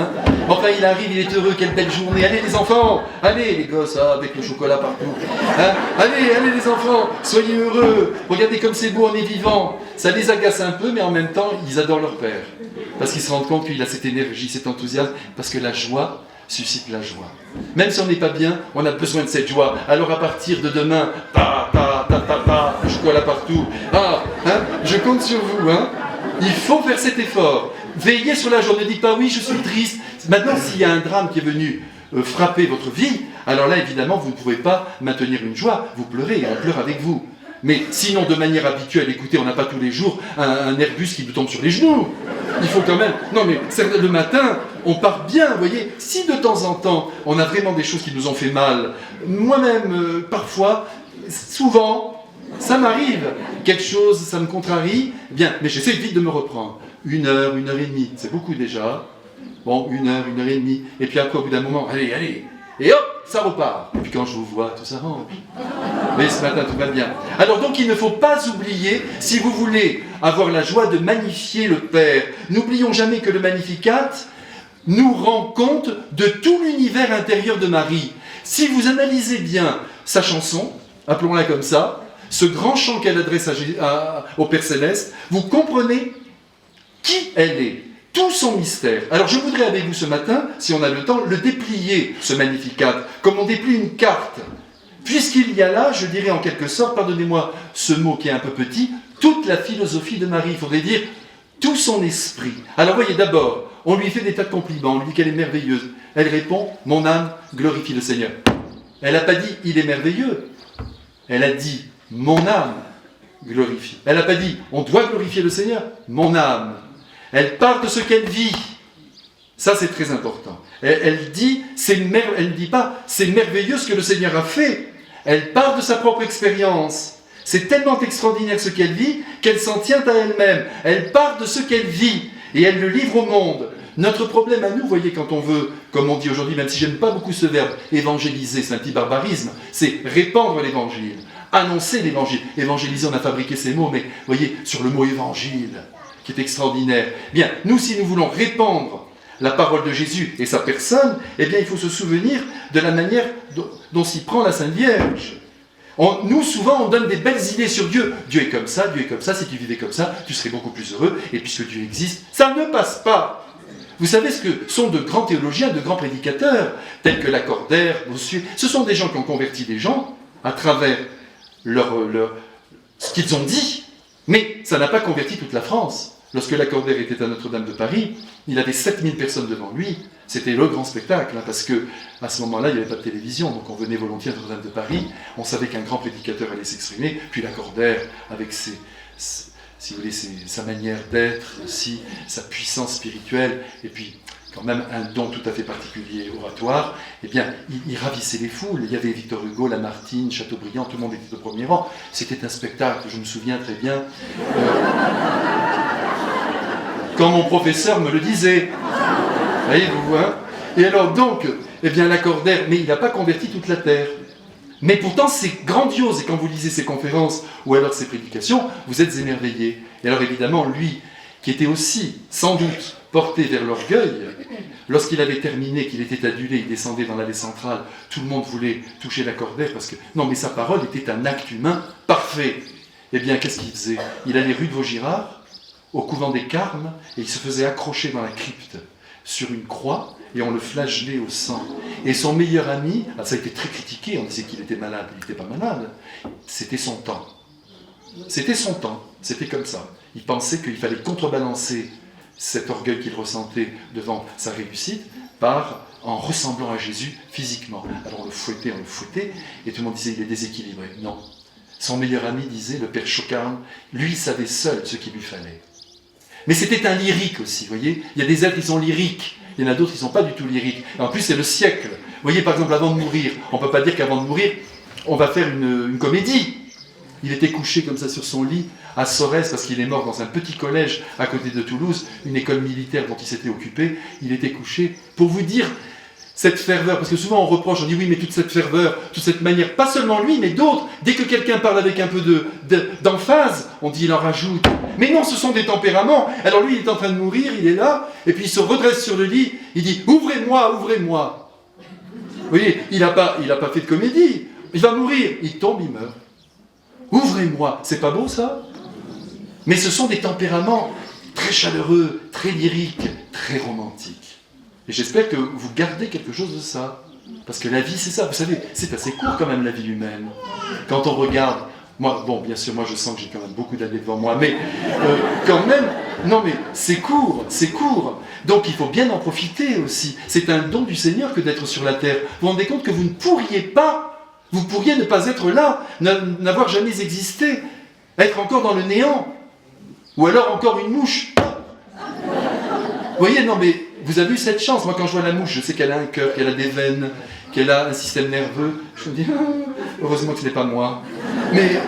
Enfin, il arrive, il est heureux, quelle belle journée. Allez, les enfants, allez, les gosses, avec le chocolat partout. Allez, les enfants, soyez heureux. Regardez comme c'est beau, on est vivant. Ça les agace un peu, mais en même temps, ils adorent leur père. Parce qu'ils se rendent compte qu'il a cette énergie, cet enthousiasme, parce que la joie suscite la joie. Même si on n'est pas bien, on a besoin de cette joie. Alors à partir de demain, chocolat partout. Je compte sur vous. Il faut faire cet effort. Veillez sur la joie. Ne dites pas oui, je suis triste. Maintenant, s'il y a un drame qui est venu frapper votre vie, alors là, évidemment, vous ne pouvez pas maintenir une joie. Vous pleurez et on pleure avec vous. Mais sinon, de manière habituelle, écoutez, on n'a pas tous les jours un Airbus qui nous tombe sur les genoux. Il faut quand même... Non, mais le matin, on part bien, vous voyez. Si de temps en temps, on a vraiment des choses qui nous ont fait mal, moi-même, parfois, souvent, ça m'arrive. Quelque chose, ça me contrarie, bien, mais j'essaie vite de me reprendre. 1 heure, 1 heure et demie, c'est beaucoup déjà. Bon, 1 heure, 1 heure et demie. Et puis après, au bout d'un moment, allez, et hop, ça repart. Et puis quand je vous vois, tout s'arrange. Mais ce matin, tout va bien. Alors donc, il ne faut pas oublier, si vous voulez avoir la joie de magnifier le Père, n'oublions jamais que le Magnificat nous rend compte de tout l'univers intérieur de Marie. Si vous analysez bien sa chanson, appelons-la comme ça, ce grand chant qu'elle adresse au Père Céleste, vous comprenez qui elle est, tout son mystère. Alors je voudrais avec vous ce matin, si on a le temps, le déplier, ce Magnificat, comme on déplie une carte. Puisqu'il y a là, je dirais en quelque sorte, pardonnez-moi ce mot qui est un peu petit, toute la philosophie de Marie, il faudrait dire tout son esprit. Alors voyez, d'abord, on lui fait des tas de compliments, on lui dit qu'elle est merveilleuse. Elle répond, mon âme glorifie le Seigneur. Elle n'a pas dit, il est merveilleux. Elle a dit, mon âme glorifie. Elle n'a pas dit, on doit glorifier le Seigneur, mon âme. Elle part de ce qu'elle vit. Ça, c'est très important. Elle dit, elle ne dit pas, c'est merveilleux ce que le Seigneur a fait. Elle part de sa propre expérience. C'est tellement extraordinaire ce qu'elle vit qu'elle s'en tient à elle-même. Elle part de ce qu'elle vit et elle le livre au monde. Notre problème à nous, vous voyez, quand on veut, comme on dit aujourd'hui, même si j'aime pas beaucoup ce verbe, évangéliser, c'est un petit barbarisme, c'est répandre l'évangile, annoncer l'évangile. Évangéliser, on a fabriqué ces mots, mais vous voyez, sur le mot évangile, qui est extraordinaire. Bien, nous, si nous voulons répandre la parole de Jésus et sa personne, eh bien, il faut se souvenir de la manière dont s'y prend la Sainte Vierge. Nous, souvent, on donne des belles idées sur Dieu. Dieu est comme ça, si tu vivais comme ça, tu serais beaucoup plus heureux, et puisque Dieu existe, ça ne passe pas. Vous savez ce que sont de grands théologiens, de grands prédicateurs, tels que Lacordaire, Bossuet. Ce sont des gens qui ont converti des gens à travers ce qu'ils ont dit, mais ça n'a pas converti toute la France. Lorsque Lacordaire était à Notre-Dame de Paris, il avait 7000 personnes devant lui. C'était le grand spectacle, hein, parce qu'à ce moment-là, il n'y avait pas de télévision, donc on venait volontiers à Notre-Dame de Paris. On savait qu'un grand prédicateur allait s'exprimer, puis Lacordaire, avec si vous voulez, sa manière d'être aussi, sa puissance spirituelle, et puis quand même un don tout à fait particulier oratoire, eh bien, il ravissait les foules. Il y avait Victor Hugo, Lamartine, Chateaubriand, tout le monde était au premier rang. C'était un spectacle, je me souviens très bien, quand mon professeur me le disait. Voyez-vous, hein? Et alors donc, eh bien, Lacordaire, mais il n'a pas converti toute la terre. Mais pourtant, c'est grandiose, et quand vous lisez ses conférences ou alors ses prédications, vous êtes émerveillés. Et alors évidemment, lui, qui était aussi, sans doute, porté vers l'orgueil, lorsqu'il avait terminé, qu'il était adulé, il descendait dans l'allée centrale, tout le monde voulait toucher Lacordaire, parce que, non, mais sa parole était un acte humain parfait. Eh bien, qu'est-ce qu'il faisait? Il allait rue de Vaugirard, au couvent des Carmes, et il se faisait accrocher dans la crypte sur une croix, et on le flagellait au sang. Et son meilleur ami, ça a été très critiqué, on disait qu'il était malade, il n'était pas malade, c'était son temps. C'était son temps, c'était comme ça. Il pensait qu'il fallait contrebalancer cet orgueil qu'il ressentait devant sa réussite en ressemblant à Jésus physiquement. Alors on le fouettait, et tout le monde disait il est déséquilibré. Non. Son meilleur ami disait, le père Chocarne, lui savait seul ce qu'il lui fallait. Mais c'était un lyrique aussi, vous voyez. Il y a des êtres qui sont lyriques, il y en a d'autres qui ne sont pas du tout lyriques. Et en plus, c'est le siècle. Vous voyez, par exemple, avant de mourir, on ne peut pas dire qu'avant de mourir, on va faire une comédie. Il était couché comme ça sur son lit à Sorèze, parce qu'il est mort dans un petit collège à côté de Toulouse, une école militaire dont il s'était occupé. Il était couché. Pour vous dire cette ferveur, parce que souvent on reproche, on dit oui, mais toute cette ferveur, toute cette manière, pas seulement lui, mais d'autres, dès que quelqu'un parle avec un peu d'emphase, on dit il en rajoute. Mais non, ce sont des tempéraments. Alors lui, il est en train de mourir, il est là, et puis il se redresse sur le lit, il dit ouvrez-moi, ouvrez-moi. Vous voyez, il n'a pas fait de comédie. Il va mourir, il tombe, il meurt. Ouvrez-moi, c'est pas beau ça? Mais ce sont des tempéraments très chaleureux, très lyriques, très romantiques. Et j'espère que vous gardez quelque chose de ça. Parce que la vie, c'est ça. Vous savez, c'est assez court quand même la vie humaine. Quand on regarde, moi, bon, bien sûr, moi je sens que j'ai quand même beaucoup d'années devant moi, mais quand même, non mais c'est court, c'est court. Donc il faut bien en profiter aussi. C'est un don du Seigneur que d'être sur la terre. Vous vous rendez compte que vous ne pourriez ne pas être là, n'avoir jamais existé, être encore dans le néant, ou alors encore une mouche. Vous voyez, non mais vous avez eu cette chance. Moi quand je vois la mouche, je sais qu'elle a un cœur, qu'elle a des veines, qu'elle a un système nerveux. Je me dis, heureusement que ce n'est pas moi. Mais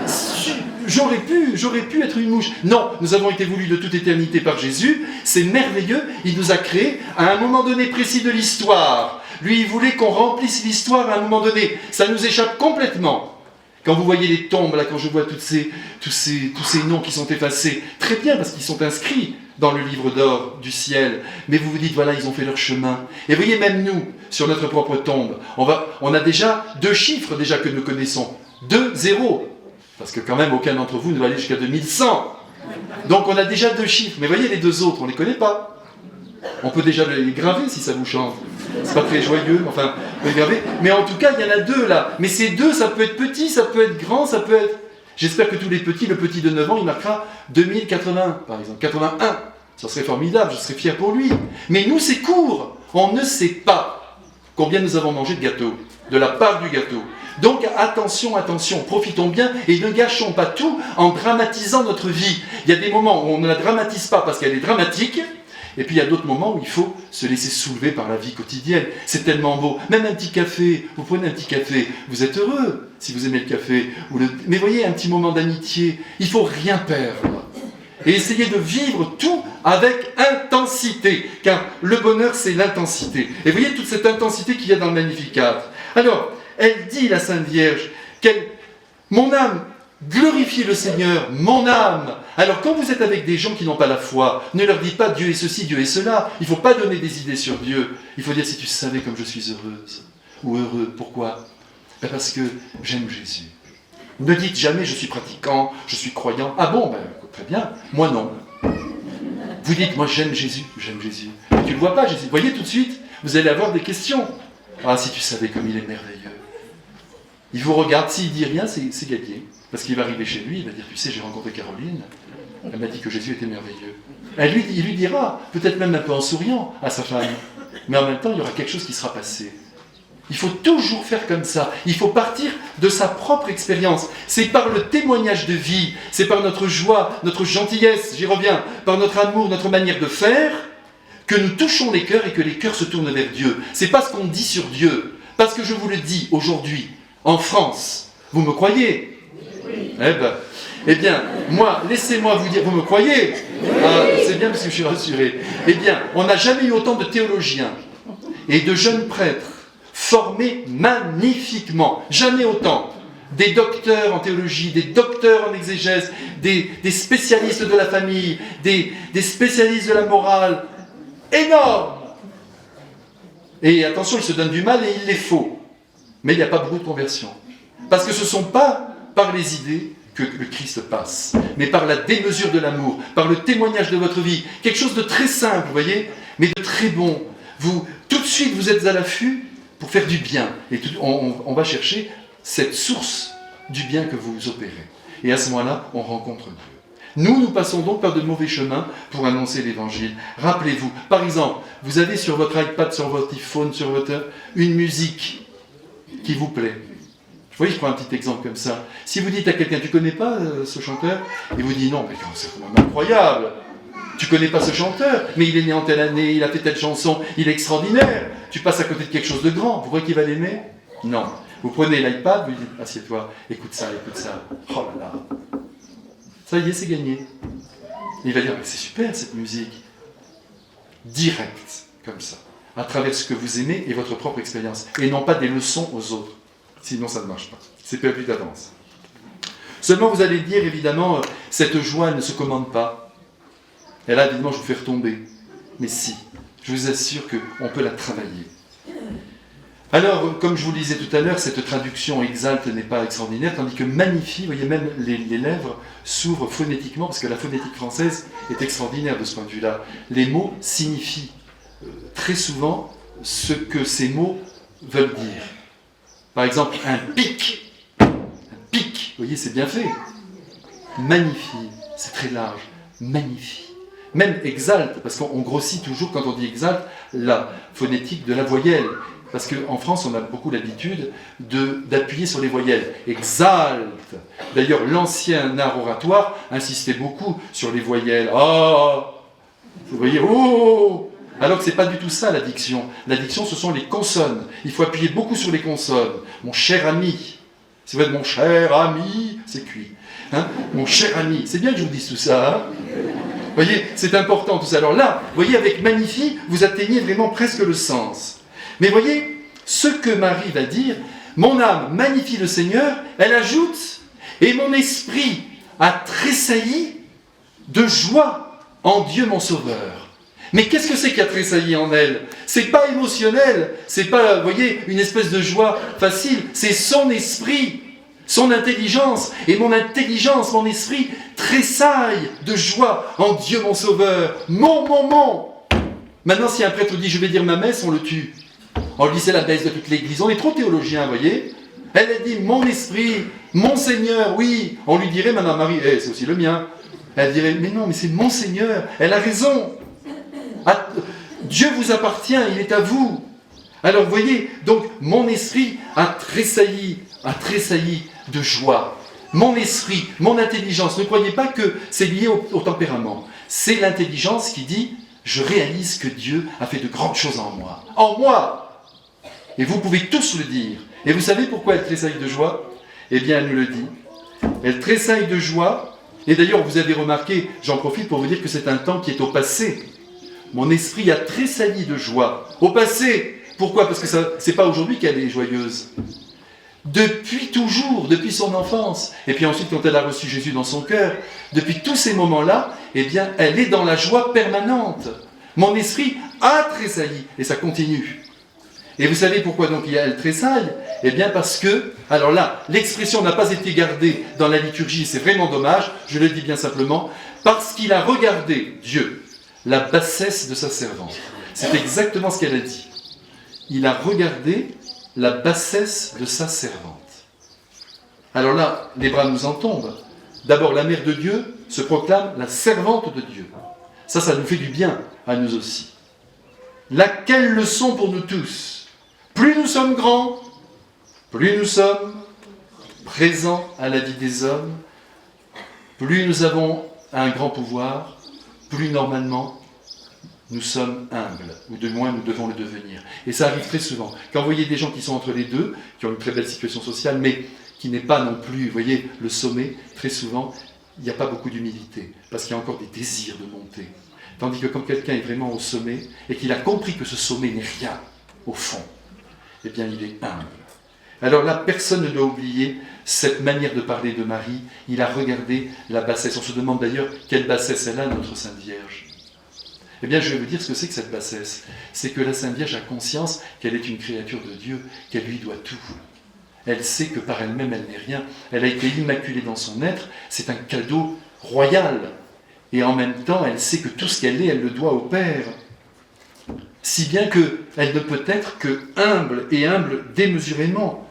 j'aurais pu être une mouche. Non, nous avons été voulus de toute éternité par Jésus. C'est merveilleux. Il nous a créés à un moment donné précis de l'histoire. Lui, il voulait qu'on remplisse l'histoire à un moment donné. Ça nous échappe complètement. Quand vous voyez les tombes, là, quand je vois tous ces noms qui sont effacés, très bien, parce qu'ils sont inscrits. dans le livre d'or du ciel, mais vous vous dites, voilà, ils ont fait leur chemin. Et voyez, même nous, sur notre propre tombe, on a déjà 2 chiffres déjà que nous connaissons. 2 zéros. Parce que quand même, aucun d'entre vous ne va aller jusqu'à 2100. Donc on a déjà 2 chiffres. Mais voyez, les 2 autres, on ne les connaît pas. On peut déjà les graver si ça vous chante. C'est pas très joyeux, enfin, on peut les graver. Mais en tout cas, il y en a 2 là. Mais ces 2, ça peut être petit, ça peut être grand, ça peut être... J'espère que tous les petits, le petit de 9 ans, il marquera 2080, par exemple, 81. Ça serait formidable, je serais fier pour lui. Mais nous, c'est court. On ne sait pas combien nous avons mangé de gâteau, de la part du gâteau. Donc attention, attention, profitons bien et ne gâchons pas tout en dramatisant notre vie. Il y a des moments où on ne la dramatise pas parce qu'elle est dramatique, et puis il y a d'autres moments où il faut se laisser soulever par la vie quotidienne. C'est tellement beau. Même un petit café, vous prenez un petit café, vous êtes heureux si vous aimez le café. Mais voyez, un petit moment d'amitié, il ne faut rien perdre. Et essayez de vivre tout avec intensité, car le bonheur, c'est l'intensité. Et voyez toute cette intensité qu'il y a dans le Magnificat. Alors, elle dit, la Sainte Vierge, mon âme, glorifie le Seigneur, mon âme. Alors quand vous êtes avec des gens qui n'ont pas la foi, ne leur dites pas Dieu est ceci, Dieu est cela. Il ne faut pas donner des idées sur Dieu. Il faut dire si tu savais comme je suis heureuse ou heureux. Pourquoi ? Parce que j'aime Jésus. Ne dites jamais je suis pratiquant, je suis croyant. Ah bon, très bien, moi non. Vous dites moi j'aime Jésus, j'aime Jésus. Mais tu ne le vois pas Jésus. Vous voyez tout de suite, vous allez avoir des questions. Ah si tu savais comme il est merveilleux. Il vous regarde, s'il dit rien, c'est gagné. Parce qu'il va arriver chez lui, il va dire, tu sais, j'ai rencontré Caroline, elle m'a dit que Jésus était merveilleux. Il lui dira, peut-être même un peu en souriant à sa femme, mais en même temps, il y aura quelque chose qui sera passé. Il faut toujours faire comme ça. Il faut partir de sa propre expérience. C'est par le témoignage de vie, c'est par notre joie, notre gentillesse, j'y reviens, par notre amour, notre manière de faire, que nous touchons les cœurs et que les cœurs se tournent vers Dieu. C'est pas ce qu'on dit sur Dieu. Parce que je vous le dis aujourd'hui, en France, vous me croyez ? Oui. Eh bien, moi, laissez-moi vous dire, vous me croyez ? C'est bien parce que je suis rassuré. Eh bien, on n'a jamais eu autant de théologiens et de jeunes prêtres formés magnifiquement. Jamais autant. Des docteurs en théologie, des docteurs en exégèse, des spécialistes de la famille, des spécialistes de la morale. Énorme ! Et attention, ils se donnent du mal et il les faut. Mais il n'y a pas beaucoup de conversions. Parce que ce ne sont pas par les idées que le Christ passe, mais par la démesure de l'amour, par le témoignage de votre vie. Quelque chose de très simple, vous voyez, mais de très bon. Tout de suite, vous êtes à l'affût pour faire du bien. Et on va chercher cette source du bien que vous opérez. Et à ce moment-là, on rencontre Dieu. Nous passons donc par de mauvais chemins pour annoncer l'Évangile. Rappelez-vous, par exemple, vous avez sur votre iPad, sur votre iPhone, une musique qui vous plaît. Vous voyez, je prends un petit exemple comme ça. Si vous dites à quelqu'un, tu ne connais pas ce chanteur ? Et vous dites, non, mais c'est vraiment incroyable. Tu ne connais pas ce chanteur, mais il est né en telle année, il a fait telle chanson, il est extraordinaire. Tu passes à côté de quelque chose de grand. Vous croyez qu'il va l'aimer ? Non. Vous prenez l'iPad, vous lui dites, assieds-toi, écoute ça. Oh là là. Ça y est, c'est gagné. Et il va dire, mais c'est super cette musique. Direct, comme ça. À travers ce que vous aimez et votre propre expérience. Et non pas des leçons aux autres. Sinon, ça ne marche pas. C'est perdu d'avance. Seulement, vous allez dire, évidemment, cette joie, elle ne se commande pas. Et là, évidemment, je vous fais retomber. Mais si, je vous assure qu'on peut la travailler. Alors, comme je vous le disais tout à l'heure, cette traduction exalte n'est pas extraordinaire, tandis que magnifie, vous voyez, même les lèvres s'ouvrent phonétiquement, parce que la phonétique française est extraordinaire de ce point de vue-là. Les mots signifient très souvent ce que ces mots veulent dire. Par exemple, un pic, vous voyez, c'est bien fait. Magnifie, c'est très large, magnifie. Même exalte, parce qu'on grossit toujours, quand on dit exalte, la phonétique de la voyelle. Parce qu'en France, on a beaucoup l'habitude d'appuyer sur les voyelles. Exalte. D'ailleurs, l'ancien art oratoire insistait beaucoup sur les voyelles. Oh, vous voyez, oh. Alors que ce n'est pas du tout ça, la diction. La diction, ce sont les consonnes. Il faut appuyer beaucoup sur les consonnes. Mon cher ami. Si vous êtes mon cher ami, c'est cuit. Hein, mon cher ami. C'est bien que je vous dise tout ça. Hein, vous voyez, c'est important tout ça. Alors là, vous voyez, avec magnifie, vous atteignez vraiment presque le sens. Mais voyez, ce que Marie va dire, mon âme magnifie le Seigneur, elle ajoute, et mon esprit a tressailli de joie en Dieu mon Sauveur. Mais qu'est-ce que c'est qui a tressailli en elle? C'est pas émotionnel, c'est pas, vous voyez, une espèce de joie facile, c'est son esprit, son intelligence. Et mon intelligence, mon esprit tressaille de joie en Dieu mon Sauveur. Mon. Maintenant, si un prêtre dit « je vais dire ma messe », on le tue. On lui dit « c'est la messe de toute l'Église ». On est trop théologien, vous voyez. Elle a dit « mon esprit, mon Seigneur », oui. On lui dirait « Madame Marie, c'est aussi le mien ». Elle dirait « mais non, mais c'est mon Seigneur ». Elle a raison. Dieu vous appartient, il est à vous. Alors vous voyez, donc mon esprit a tressailli de joie. Mon esprit, mon intelligence, ne croyez pas que c'est lié au tempérament. C'est l'intelligence qui dit « je réalise que Dieu a fait de grandes choses en moi ». En moi. Et vous pouvez tous le dire. Et vous savez pourquoi elle tressaille de joie? Eh bien, elle nous le dit. Elle tressaille de joie. Et d'ailleurs, vous avez remarqué, j'en profite pour vous dire que c'est un temps qui est au passé. Mon esprit a tressailli de joie. Au passé. Pourquoi? Parce que c'est pas aujourd'hui qu'elle est joyeuse. Depuis toujours, depuis son enfance. Et puis ensuite, quand elle a reçu Jésus dans son cœur, depuis tous ces moments-là, eh bien, elle est dans la joie permanente. Mon esprit a tressailli. Et ça continue. Et vous savez pourquoi donc elle tressaille? Eh bien parce que, alors là, l'expression n'a pas été gardée dans la liturgie, c'est vraiment dommage, je le dis bien simplement, parce qu'il a regardé, Dieu, la bassesse de sa servante. C'est exactement ce qu'elle a dit. Il a regardé la bassesse de sa servante. Alors là, les bras nous en tombent. D'abord, la mère de Dieu se proclame la servante de Dieu. Ça nous fait du bien à nous aussi. Quelle leçon pour nous tous. Plus nous sommes grands, plus nous sommes présents à la vie des hommes, plus nous avons un grand pouvoir, plus normalement nous sommes humbles, ou de moins nous devons le devenir. Et ça arrive très souvent. Quand vous voyez des gens qui sont entre les deux, qui ont une très belle situation sociale, mais qui n'est pas non plus, vous voyez, le sommet, très souvent, il n'y a pas beaucoup d'humilité, parce qu'il y a encore des désirs de monter. Tandis que quand quelqu'un est vraiment au sommet, et qu'il a compris que ce sommet n'est rien, au fond, eh bien il est humble. Alors là, personne ne doit oublier cette manière de parler de Marie. Il a regardé la bassesse. On se demande d'ailleurs quelle bassesse elle a, notre Sainte Vierge. Eh bien, je vais vous dire ce que c'est que cette bassesse. C'est que la Sainte Vierge a conscience qu'elle est une créature de Dieu, qu'elle lui doit tout. Elle sait que par elle-même, elle n'est rien. Elle a été immaculée dans son être. C'est un cadeau royal. Et en même temps, elle sait que tout ce qu'elle est, elle le doit au Père. Si bien qu'elle ne peut être que humble, et humble démesurément.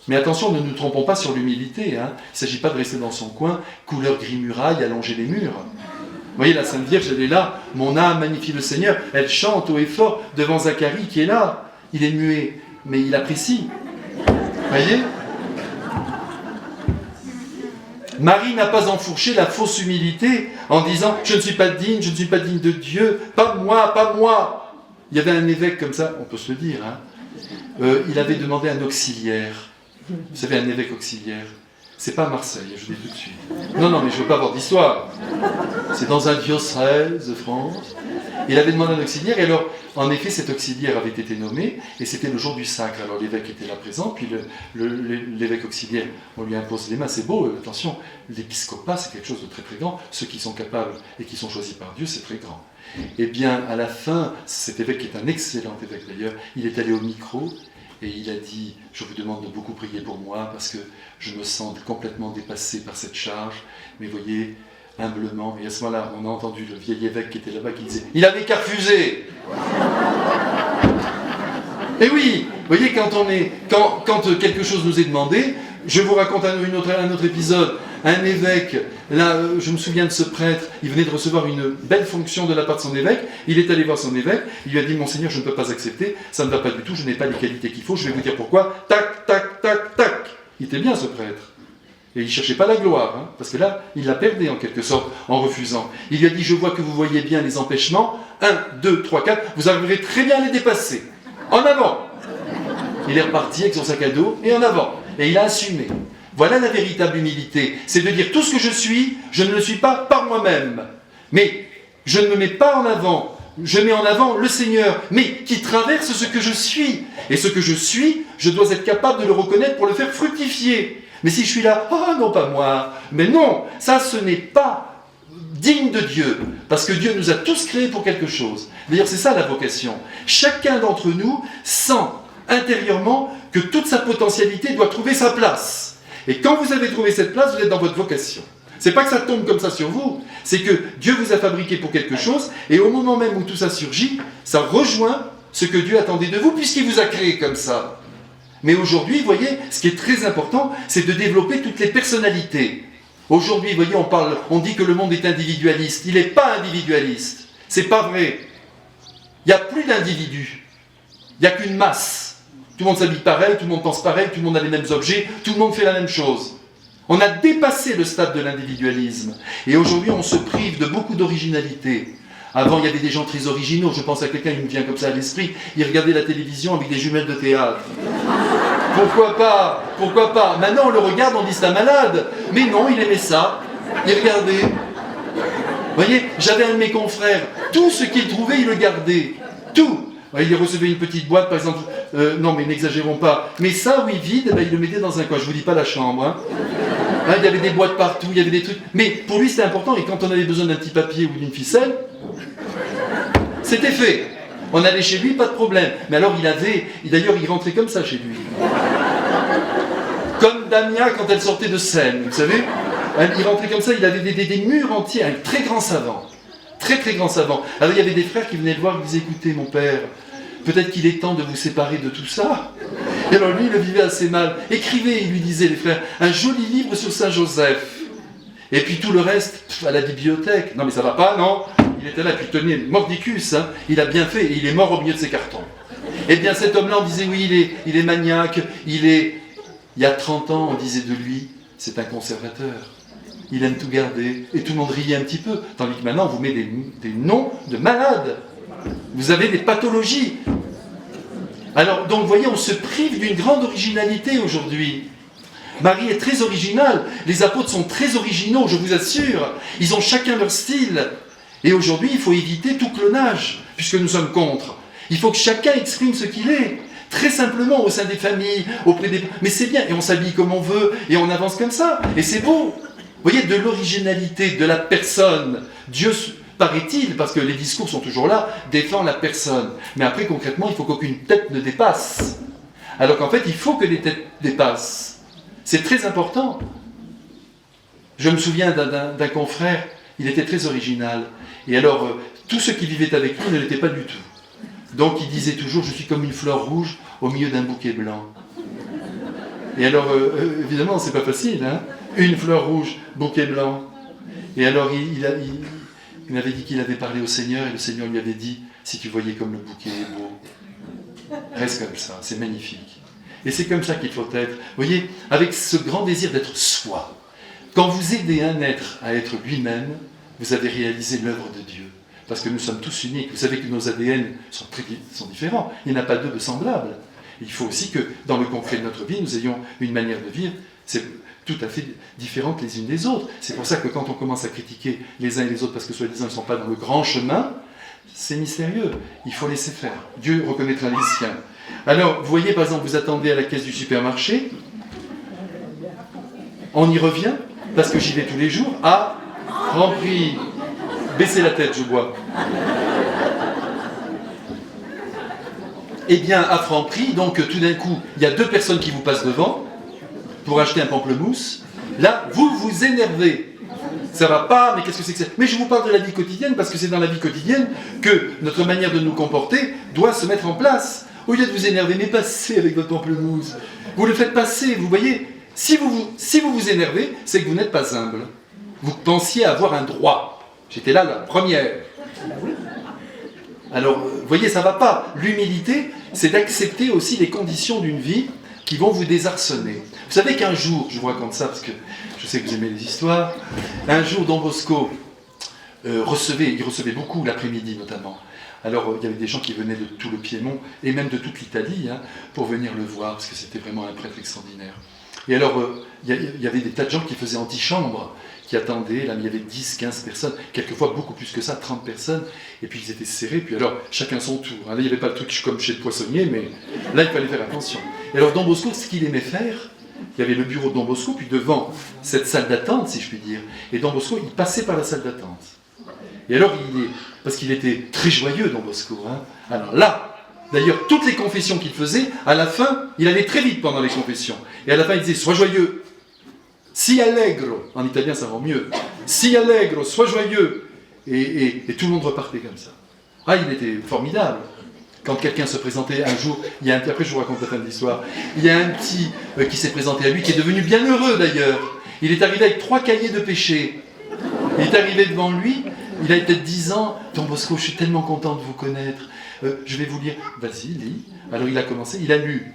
Mais attention, ne nous trompons pas sur l'humilité. Hein. Il ne s'agit pas de rester dans son coin, couleur gris-muraille, allonger les murs. Vous voyez, la Sainte Vierge, elle est là, mon âme magnifie le Seigneur. Elle chante haut et fort devant Zacharie qui est là. Il est muet, mais il apprécie. Vous voyez? Marie n'a pas enfourché la fausse humilité en disant « Je ne suis pas digne de Dieu, pas moi, pas moi ». Il y avait un évêque comme ça, on peut se le dire, hein. Il avait demandé un auxiliaire. Vous savez, un évêque auxiliaire. C'est pas à Marseille, je vous dis tout de suite. Non, mais je ne veux pas avoir d'histoire. C'est dans un diocèse de France. Il avait demandé un auxiliaire, et alors, en effet, cet auxiliaire avait été nommé, et c'était le jour du sacre. Alors l'évêque était là présent, puis l'évêque auxiliaire, on lui impose les mains. C'est beau, attention, l'épiscopat, c'est quelque chose de très très grand. Ceux qui sont capables et qui sont choisis par Dieu, c'est très grand. Eh bien, à la fin, cet évêque, qui est un excellent évêque d'ailleurs, il est allé au micro, et il a dit « Je vous demande de beaucoup prier pour moi, parce que je me sens complètement dépassé par cette charge, mais voyez, humblement. » Et à ce moment-là, on a entendu le vieil évêque qui était là-bas qui disait « Il avait qu'à refuser !» Et oui, vous voyez, quand quelque chose nous est demandé, je vous raconte un autre épisode. Un évêque, là, je me souviens de ce prêtre, il venait de recevoir une belle fonction de la part de son évêque, il est allé voir son évêque, il lui a dit « Monseigneur, je ne peux pas accepter, ça ne va pas du tout, je n'ai pas les qualités qu'il faut, je vais vous dire pourquoi. » Tac, tac, tac, tac. Il était bien ce prêtre. Et il ne cherchait pas la gloire, hein, parce que là, il la perdait en quelque sorte, en refusant. Il lui a dit « Je vois que vous voyez bien les empêchements, 1, 2, 3, 4, vous arriverez très bien à les dépasser. En avant !» Il est reparti avec son sac à dos, et en avant. Et il a assumé. Voilà la véritable humilité, c'est de dire tout ce que je suis, je ne le suis pas par moi-même. Mais je ne me mets pas en avant, je mets en avant le Seigneur, mais qui traverse ce que je suis. Et ce que je suis, je dois être capable de le reconnaître pour le faire fructifier. Mais si je suis là, oh non pas moi, mais non, ça ce n'est pas dignes de Dieu, parce que Dieu nous a tous créés pour quelque chose. D'ailleurs, c'est ça la vocation. Chacun d'entre nous sent intérieurement que toute sa potentialité doit trouver sa place. Et quand vous avez trouvé cette place, vous êtes dans votre vocation. C'est pas que ça tombe comme ça sur vous, c'est que Dieu vous a fabriqué pour quelque chose, et au moment même où tout ça surgit, ça rejoint ce que Dieu attendait de vous, puisqu'il vous a créé comme ça. Mais aujourd'hui, vous voyez, ce qui est très important, c'est de développer toutes les personnalités. Aujourd'hui, vous voyez, on dit que le monde est individualiste. Il n'est pas individualiste. C'est pas vrai. Il n'y a plus d'individus. Il n'y a qu'une masse. Tout le monde s'habille pareil, tout le monde pense pareil, tout le monde a les mêmes objets, tout le monde fait la même chose. On a dépassé le stade de l'individualisme. Et aujourd'hui, on se prive de beaucoup d'originalité. Avant, il y avait des gens très originaux. Je pense à quelqu'un qui me vient comme ça à l'esprit. Il regardait la télévision avec des jumelles de théâtre. Pourquoi pas? Pourquoi pas? Maintenant, on le regarde, on dit c'est un malade. Mais non, il aimait ça. Il regardait. Vous voyez, j'avais un de mes confrères. Tout ce qu'il trouvait, il le gardait. Tout. Il recevait une petite boîte, par exemple. Non, mais n'exagérons pas. Mais ça, oui, vide, il le mettait dans un coin. Je ne vous dis pas la chambre. Hein. Il y avait des boîtes partout, il y avait des trucs. Mais pour lui, c'était important. Et quand on avait besoin d'un petit papier ou d'une ficelle, c'était fait. On allait chez lui, pas de problème. Mais alors, d'ailleurs, il rentrait comme ça chez lui. Comme Damia quand elle sortait de scène, vous savez. Il rentrait comme ça, il avait des murs entiers, un très grand savant. Très, très grand savant. Alors, il y avait des frères qui venaient le voir et qui disaient, écoutez, mon père, peut-être qu'il est temps de vous séparer de tout ça. Et alors, lui, il le vivait assez mal. Écrivez, il lui disait, les frères, un joli livre sur Saint-Joseph. Et puis tout le reste, à la bibliothèque. Non, mais ça va pas, non? Il était là, puis tenez, mordicus, hein. Il a bien fait, et il est mort au milieu de ses cartons. Eh bien, cet homme-là, on disait, oui, il est maniaque, Il y a 30 ans, on disait de lui, c'est un conservateur. Il aime tout garder, et tout le monde riait un petit peu. Tandis que maintenant, on vous met des noms de malades. Vous avez des pathologies. Alors, donc, vous voyez, on se prive d'une grande originalité aujourd'hui. Marie est très originale. Les apôtres sont très originaux, je vous assure. Ils ont chacun leur style. Et aujourd'hui, il faut éviter tout clonage, puisque nous sommes contre. Il faut que chacun exprime ce qu'il est. Très simplement, au sein des familles, auprès des... Mais c'est bien, et on s'habille comme on veut, et on avance comme ça, et c'est beau. Vous voyez, de l'originalité, de la personne. Dieu, paraît-il, parce que les discours sont toujours là, défend la personne. Mais après, concrètement, il faut qu'aucune tête ne dépasse. Alors qu'en fait, il faut que les têtes dépassent. C'est très important. Je me souviens d'un confrère, il était très original. Et alors, tous ceux qui vivaient avec lui ne l'étaient pas du tout. Donc il disait toujours, je suis comme une fleur rouge au milieu d'un bouquet blanc. Et alors, évidemment, c'est pas facile, hein. Une fleur rouge, bouquet blanc. Et alors, il m'avait dit qu'il avait parlé au Seigneur, et le Seigneur lui avait dit, si tu voyais comme le bouquet est beau, reste comme ça, c'est magnifique. Et c'est comme ça qu'il faut être. Vous voyez, avec ce grand désir d'être soi. Quand vous aidez un être à être lui-même, vous avez réalisé l'œuvre de Dieu. Parce que nous sommes tous uniques. Vous savez que nos ADN sont différents. Il n'y en a pas deux de semblables. Il faut aussi que, dans le concret de notre vie, nous ayons une manière de vivre tout à fait différente les unes des autres. C'est pour ça que quand on commence à critiquer les uns et les autres, parce que soi-disant ils ne sont pas dans le grand chemin, c'est mystérieux. Il faut laisser faire. Dieu reconnaîtra les siens. Alors, vous voyez, par exemple, vous attendez à la caisse du supermarché, on y revient, parce que j'y vais tous les jours, à Franprix. Baissez la tête, je bois. Eh bien, à Franprix, donc tout d'un coup, il y a deux personnes qui vous passent devant pour acheter un pamplemousse. Là, vous vous énervez. Ça va pas, mais qu'est-ce que c'est que ça? Mais je vous parle de la vie quotidienne, parce que c'est dans la vie quotidienne que notre manière de nous comporter doit se mettre en place. Au lieu de vous énerver, mais passez avec votre pamplemousse. Vous le faites passer, vous voyez. Si vous vous énervez, c'est que vous n'êtes pas humble. Vous pensiez avoir un droit. J'étais là, la première. Alors, vous voyez, ça ne va pas. L'humilité, c'est d'accepter aussi les conditions d'une vie qui vont vous désarçonner. Vous savez qu'un jour, je vous raconte ça parce que je sais que vous aimez les histoires, un jour, Don Bosco il recevait beaucoup l'après-midi notamment. Alors, il y avait des gens qui venaient de tout le Piémont et même de toute l'Italie pour venir le voir, parce que c'était vraiment un prêtre extraordinaire. Et alors, il y avait des tas de gens qui faisaient antichambre, qui attendaient, là, il y avait 10, 15 personnes, quelquefois beaucoup plus que ça, 30 personnes, et puis ils étaient serrés, puis alors, chacun son tour. Là, il n'y avait pas le truc comme chez le poissonnier, mais là, il fallait faire attention. Et alors, Don Bosco, ce qu'il aimait faire, il y avait le bureau de Don Bosco, puis devant cette salle d'attente, si je puis dire. Et Don Bosco, il passait par la salle d'attente. Et alors, parce qu'il était très joyeux, Don Bosco. Hein. Alors là, d'ailleurs, toutes les confessions qu'il faisait, à la fin, il allait très vite pendant les confessions. Et à la fin, il disait, sois joyeux. Si allegro, en italien ça rend mieux. Si allegro, sois joyeux. Et tout le monde repartait comme ça. Ah, il était formidable. Quand quelqu'un se présentait un jour, après je vous raconte la fin de l'histoire, il y a un petit qui s'est présenté à lui, qui est devenu bien heureux d'ailleurs. Il est arrivé avec 3 cahiers de péché. Il est arrivé devant lui, il avait peut-être 10 ans. Don Bosco, je suis tellement content de vous connaître. Je vais vous lire. Vas-y, lis. Alors il a commencé, il a lu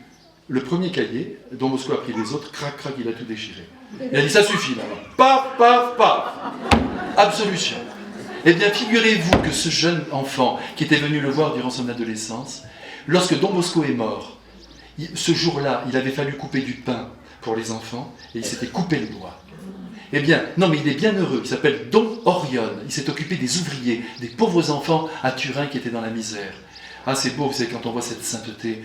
le premier cahier. Don Bosco a pris les autres, crac, crac, il a tout déchiré. Il a dit, ça suffit là. Paf, paf, paf. Absolution. Eh bien, figurez-vous que ce jeune enfant qui était venu le voir durant son adolescence, lorsque Don Bosco est mort, ce jour-là, il avait fallu couper du pain pour les enfants et il s'était coupé le doigt. Eh bien, non mais il est bien heureux, il s'appelle Don Orione, il s'est occupé des ouvriers, des pauvres enfants à Turin qui étaient dans la misère. Ah, c'est beau, vous savez, quand on voit cette sainteté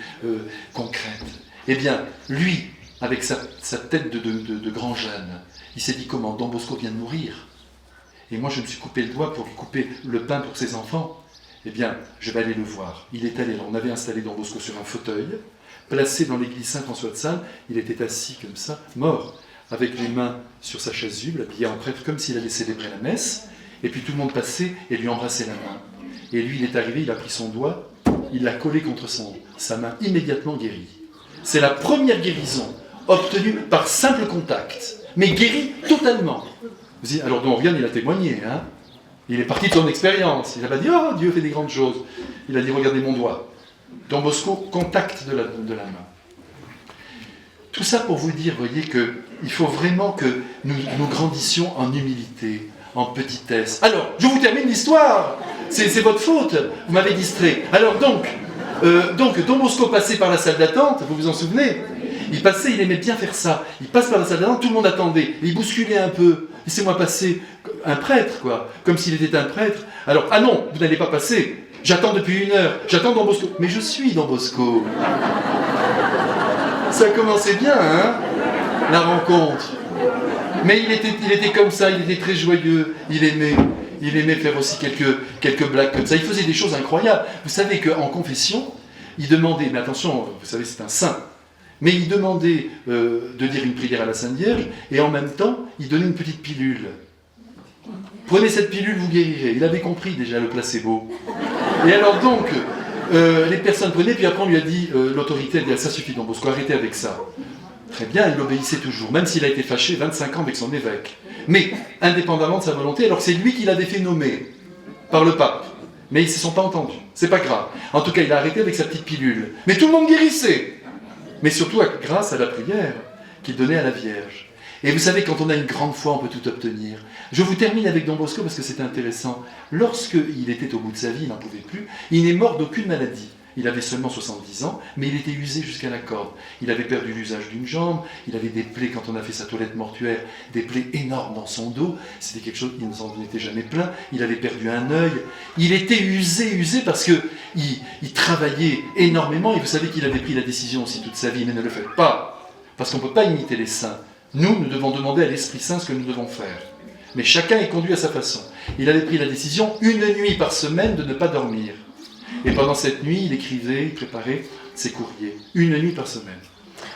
concrète. Eh bien, lui, avec sa tête de grand jeune, il s'est dit comment Don Bosco vient de mourir. Et moi, je me suis coupé le doigt pour lui couper le pain pour ses enfants. Eh bien, je vais aller le voir. Il est allé là. On avait installé Don Bosco sur un fauteuil, placé dans l'église Saint-François de Sales. Il était assis comme ça, mort, avec les mains sur sa chasuble, habillé en prêtre, comme s'il allait célébrer la messe. Et puis tout le monde passait et lui embrassait la main. Et lui, il est arrivé, il a pris son doigt, il l'a collé contre sa main, immédiatement guérie. C'est la première guérison obtenue par simple contact, mais guérie totalement. Alors Don Orione, il a témoigné, hein. Il est parti de son expérience. Il n'a pas dit « Oh, Dieu fait des grandes choses ». Il a dit « Regardez mon doigt ». Don Bosco, contact de la main. Tout ça pour vous dire, voyez, qu'il faut vraiment que nous grandissions en humilité, en petitesse. Alors, je vous termine l'histoire. C'est votre faute. Vous m'avez distrait. Alors donc, Don Bosco passait par la salle d'attente, vous vous en souvenez ? Il passait, il aimait bien faire ça. Il passe par la salle d'attente, tout le monde attendait. Il bousculait un peu. Laissez-moi passer. Un prêtre, quoi. Comme s'il était un prêtre. Alors, ah non, vous n'allez pas passer. J'attends depuis 1 heure. J'attends Don Bosco. Mais je suis Don Bosco. Ça commençait bien, hein, la rencontre. Mais il était comme ça, il était très joyeux. Il aimait faire aussi quelques blagues comme ça. Il faisait des choses incroyables. Vous savez qu'en confession, il demandait, mais attention, vous savez, c'est un saint. Mais il demandait de dire une prière à la Sainte Vierge, et en même temps, il donnait une petite pilule. Prenez cette pilule, vous guérirez. Il avait compris déjà le placebo. Et alors donc, les personnes prenaient, puis après on lui a dit, l'autorité a dit, ça suffit Don Bosco, arrêtez avec ça. Très bien, il obéissait toujours, même s'il a été fâché 25 ans avec son évêque. Mais, indépendamment de sa volonté, alors c'est lui qui l'avait fait nommer par le pape. Mais ils ne se sont pas entendus, c'est pas grave. En tout cas, il a arrêté avec sa petite pilule. Mais tout le monde guérissait. Mais surtout grâce à la prière qu'il donnait à la Vierge. Et vous savez, quand on a une grande foi, on peut tout obtenir. Je vous termine avec Don Bosco parce que c'est intéressant. Lorsqu'il était au bout de sa vie, il n'en pouvait plus, il n'est mort d'aucune maladie. Il avait seulement 70 ans, mais il était usé jusqu'à la corde. Il avait perdu l'usage d'une jambe, il avait des plaies, quand on a fait sa toilette mortuaire, des plaies énormes dans son dos. C'était quelque chose, il ne s'en était jamais plaint. Il avait perdu un œil. Il était usé parce qu'il travaillait énormément. Et vous savez qu'il avait pris la décision aussi toute sa vie, mais ne le faites pas, parce qu'on ne peut pas imiter les saints. Nous devons demander à l'Esprit Saint ce que nous devons faire. Mais chacun est conduit à sa façon. Il avait pris la décision, 1 nuit par semaine, de ne pas dormir. Et pendant cette nuit, il écrivait, il préparait ses courriers. 1 nuit par semaine.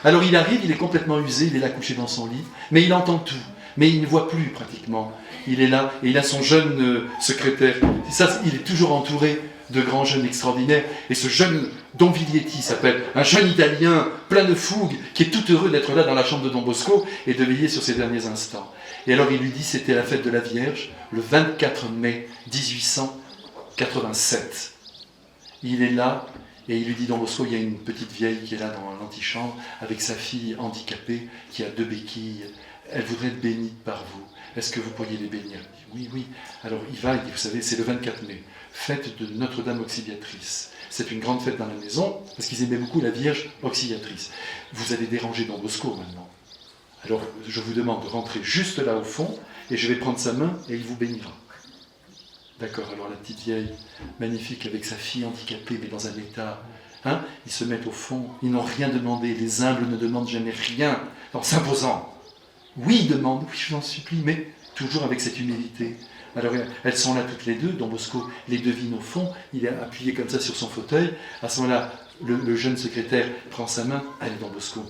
Alors il arrive, il est complètement usé, il est là couché dans son lit, mais il entend tout. Mais il ne voit plus pratiquement. Il est là, et il a son jeune secrétaire. Ça, il est toujours entouré de grands jeunes extraordinaires. Et ce jeune Don Viglietti s'appelle, un jeune Italien plein de fougue, qui est tout heureux d'être là dans la chambre de Don Bosco et de veiller sur ses derniers instants. Et alors il lui dit, c'était la fête de la Vierge, le 24 mai 1887. Il est là, et il lui dit, Don Bosco, il y a une petite vieille qui est là dans l'antichambre, avec sa fille handicapée, qui a 2 béquilles. Elle voudrait être bénie par vous. Est-ce que vous pourriez les bénir ? Il dit, oui. Alors il va, il dit, vous savez, c'est le 24 mai, fête de Notre-Dame Auxiliatrice. C'est une grande fête dans la maison, parce qu'ils aimaient beaucoup la Vierge Auxiliatrice. Vous allez déranger Don Bosco maintenant. Alors je vous demande de rentrer juste là au fond, et je vais prendre sa main, et il vous bénira. D'accord, alors la petite vieille, magnifique, avec sa fille handicapée, mais dans un état... ils se mettent au fond, ils n'ont rien demandé, les humbles ne demandent jamais rien. en s'imposant. Oui, demande, oui, je vous en supplie, mais toujours avec cette humilité. Alors, elles sont là toutes les deux, Don Bosco les devine au fond, il est appuyé comme ça sur son fauteuil. À ce moment-là, le jeune secrétaire prend sa main, allez Don Bosco.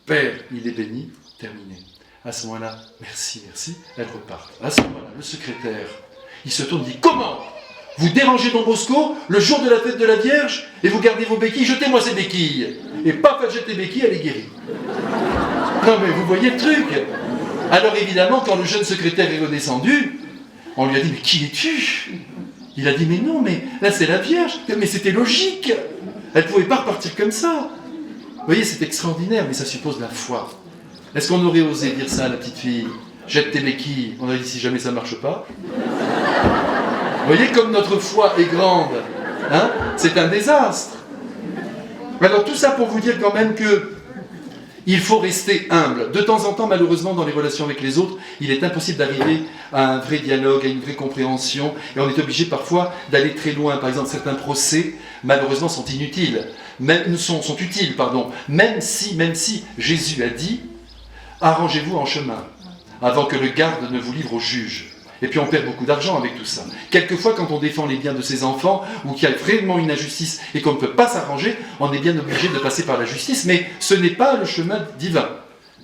Père, il est béni, terminé. À ce moment-là, merci, merci, elles repartent. À ce moment-là, le secrétaire, il se tourne et dit, comment vous dérangez Don Bosco le jour de la fête de la Vierge et vous gardez vos béquilles, jetez-moi ces béquilles. Et paf, elle jette les béquilles, elle est guérie. Non mais vous voyez le truc. Alors évidemment, quand le jeune secrétaire est redescendu, on lui a dit, mais qui es-tu? Il a dit, mais non, mais là c'est la Vierge. Mais c'était logique. Elle ne pouvait pas repartir comme ça. Vous voyez, c'est extraordinaire, mais ça suppose la foi. Est-ce qu'on aurait osé dire ça à la petite fille? Jette tes béquilles. On a dit, si jamais ça ne marche pas. Vous voyez comme notre foi est grande. Hein? C'est un désastre. Alors tout ça pour vous dire quand même que il faut rester humble. De temps en temps, malheureusement, dans les relations avec les autres, il est impossible d'arriver à un vrai dialogue, à une vraie compréhension, et on est obligé parfois d'aller très loin. Par exemple, certains procès, malheureusement, sont inutiles, sont utiles, même si Jésus a dit « Arrangez-vous en chemin, avant que le garde ne vous livre au juge ». Et puis on perd beaucoup d'argent avec tout ça. Quelquefois, quand on défend les biens de ses enfants, ou qu'il y a vraiment une injustice et qu'on ne peut pas s'arranger, on est bien obligé de passer par la justice, mais ce n'est pas le chemin divin.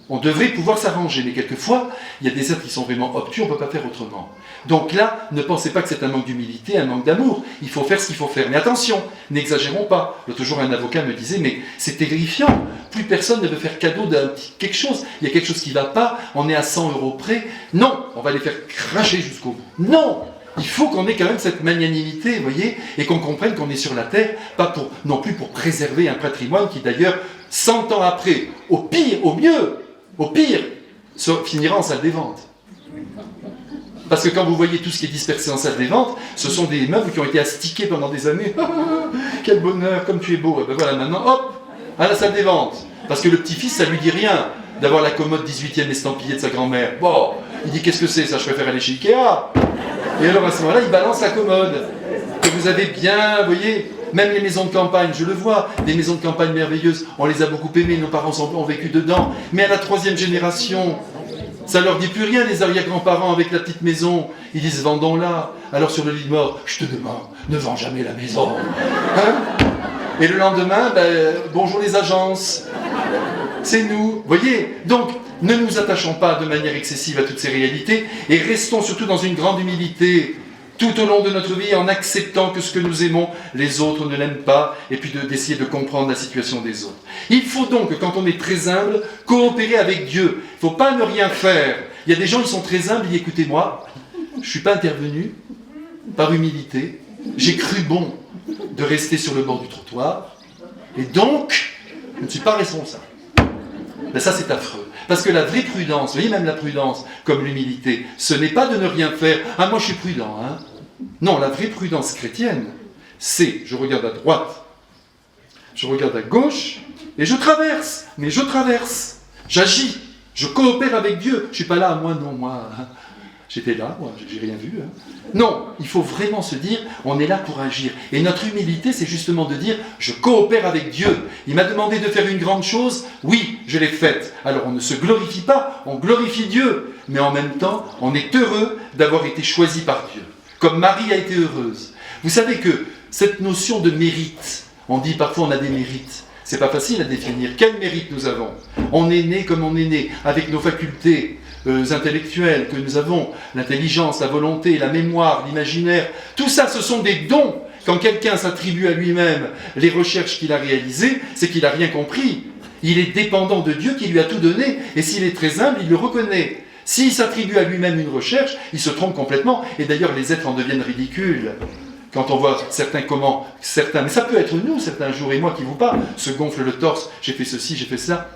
On devrait pouvoir s'arranger, mais quelquefois, il y a des êtres qui sont vraiment obtus, on ne peut pas faire autrement. Donc là, ne pensez pas que c'est un manque d'humilité, un manque d'amour. Il faut faire ce qu'il faut faire. Mais attention, n'exagérons pas. L'autre jour, un avocat me disait, mais c'est terrifiant. Plus personne ne veut faire cadeau d'un petit quelque chose. Il y a quelque chose qui ne va pas, on est à 100 € près. Non, on va les faire cracher jusqu'au bout. Non! Il faut qu'on ait quand même cette magnanimité, vous voyez, et qu'on comprenne qu'on est sur la terre, pas non plus pour préserver un patrimoine qui d'ailleurs, 100 ans après, au pire, au pire, finira en salle des ventes. Parce que quand vous voyez tout ce qui est dispersé en salle des ventes, ce sont des meubles qui ont été astiqués pendant des années. Quel bonheur, comme tu es beau. Et ben voilà, maintenant, hop, à la salle des ventes. Parce que le petit-fils, ça lui dit rien d'avoir la commode 18e estampillée de sa grand-mère. Bon, il dit, qu'est-ce que c'est ça? Je préfère aller chez Ikea. Et alors à ce moment-là, il balance la commode. Que vous avez bien, vous voyez, même les maisons de campagne, je le vois, des maisons de campagne merveilleuses, on les a beaucoup aimées, nos parents ont vécu dedans. Mais à la 3e génération, ça leur dit plus rien, les arrière-grands-parents avec la petite maison. Ils disent, vendons-la. Alors sur le lit de mort, je te demande, ne vends jamais la maison. Hein? Et le lendemain, bonjour les agences. C'est nous. Vous voyez? Donc, ne nous attachons pas de manière excessive à toutes ces réalités et restons surtout dans une grande humilité tout au long de notre vie en acceptant que ce que nous aimons, les autres ne l'aiment pas et puis d'essayer de comprendre la situation des autres. Il faut donc, quand on est très humble, coopérer avec Dieu. Il ne faut pas ne rien faire. Il y a des gens qui sont très humbles, ils disent, écoutez-moi, je ne suis pas intervenu par humilité, j'ai cru bon de rester sur le bord du trottoir et donc, je ne suis pas responsable. Ben ça, c'est affreux. Parce que la vraie prudence, vous voyez, même la prudence, comme l'humilité, ce n'est pas de ne rien faire. Ah, moi, je suis prudent, hein. Non, la vraie prudence chrétienne, c'est, je regarde à droite, je regarde à gauche, et je traverse. Mais je traverse. J'agis. Je coopère avec Dieu. Je ne suis pas là, moi, non, moi. Hein. J'étais là, moi, j'ai rien vu. Hein. Non, il faut vraiment se dire, on est là pour agir. Et notre humilité, c'est justement de dire, je coopère avec Dieu. Il m'a demandé de faire une grande chose, oui, je l'ai faite. Alors on ne se glorifie pas, on glorifie Dieu. Mais en même temps, on est heureux d'avoir été choisi par Dieu. Comme Marie a été heureuse. Vous savez que cette notion de mérite, on dit parfois on a des mérites. C'est pas facile à définir. Quel mérite nous avons? On est né comme on est né, avec nos facultés intellectuelles que nous avons, l'intelligence, la volonté, la mémoire, l'imaginaire. Tout ça, ce sont des dons. Quand quelqu'un s'attribue à lui-même les recherches qu'il a réalisées, c'est qu'il n'a rien compris. Il est dépendant de Dieu qui lui a tout donné. Et s'il est très humble, il le reconnaît. S'il s'attribue à lui-même une recherche, il se trompe complètement. Et d'ailleurs, les êtres en deviennent ridicules. Quand on voit certains, mais ça peut être nous, certains jours, et moi qui vous parle, se gonfle le torse, j'ai fait ceci, j'ai fait ça.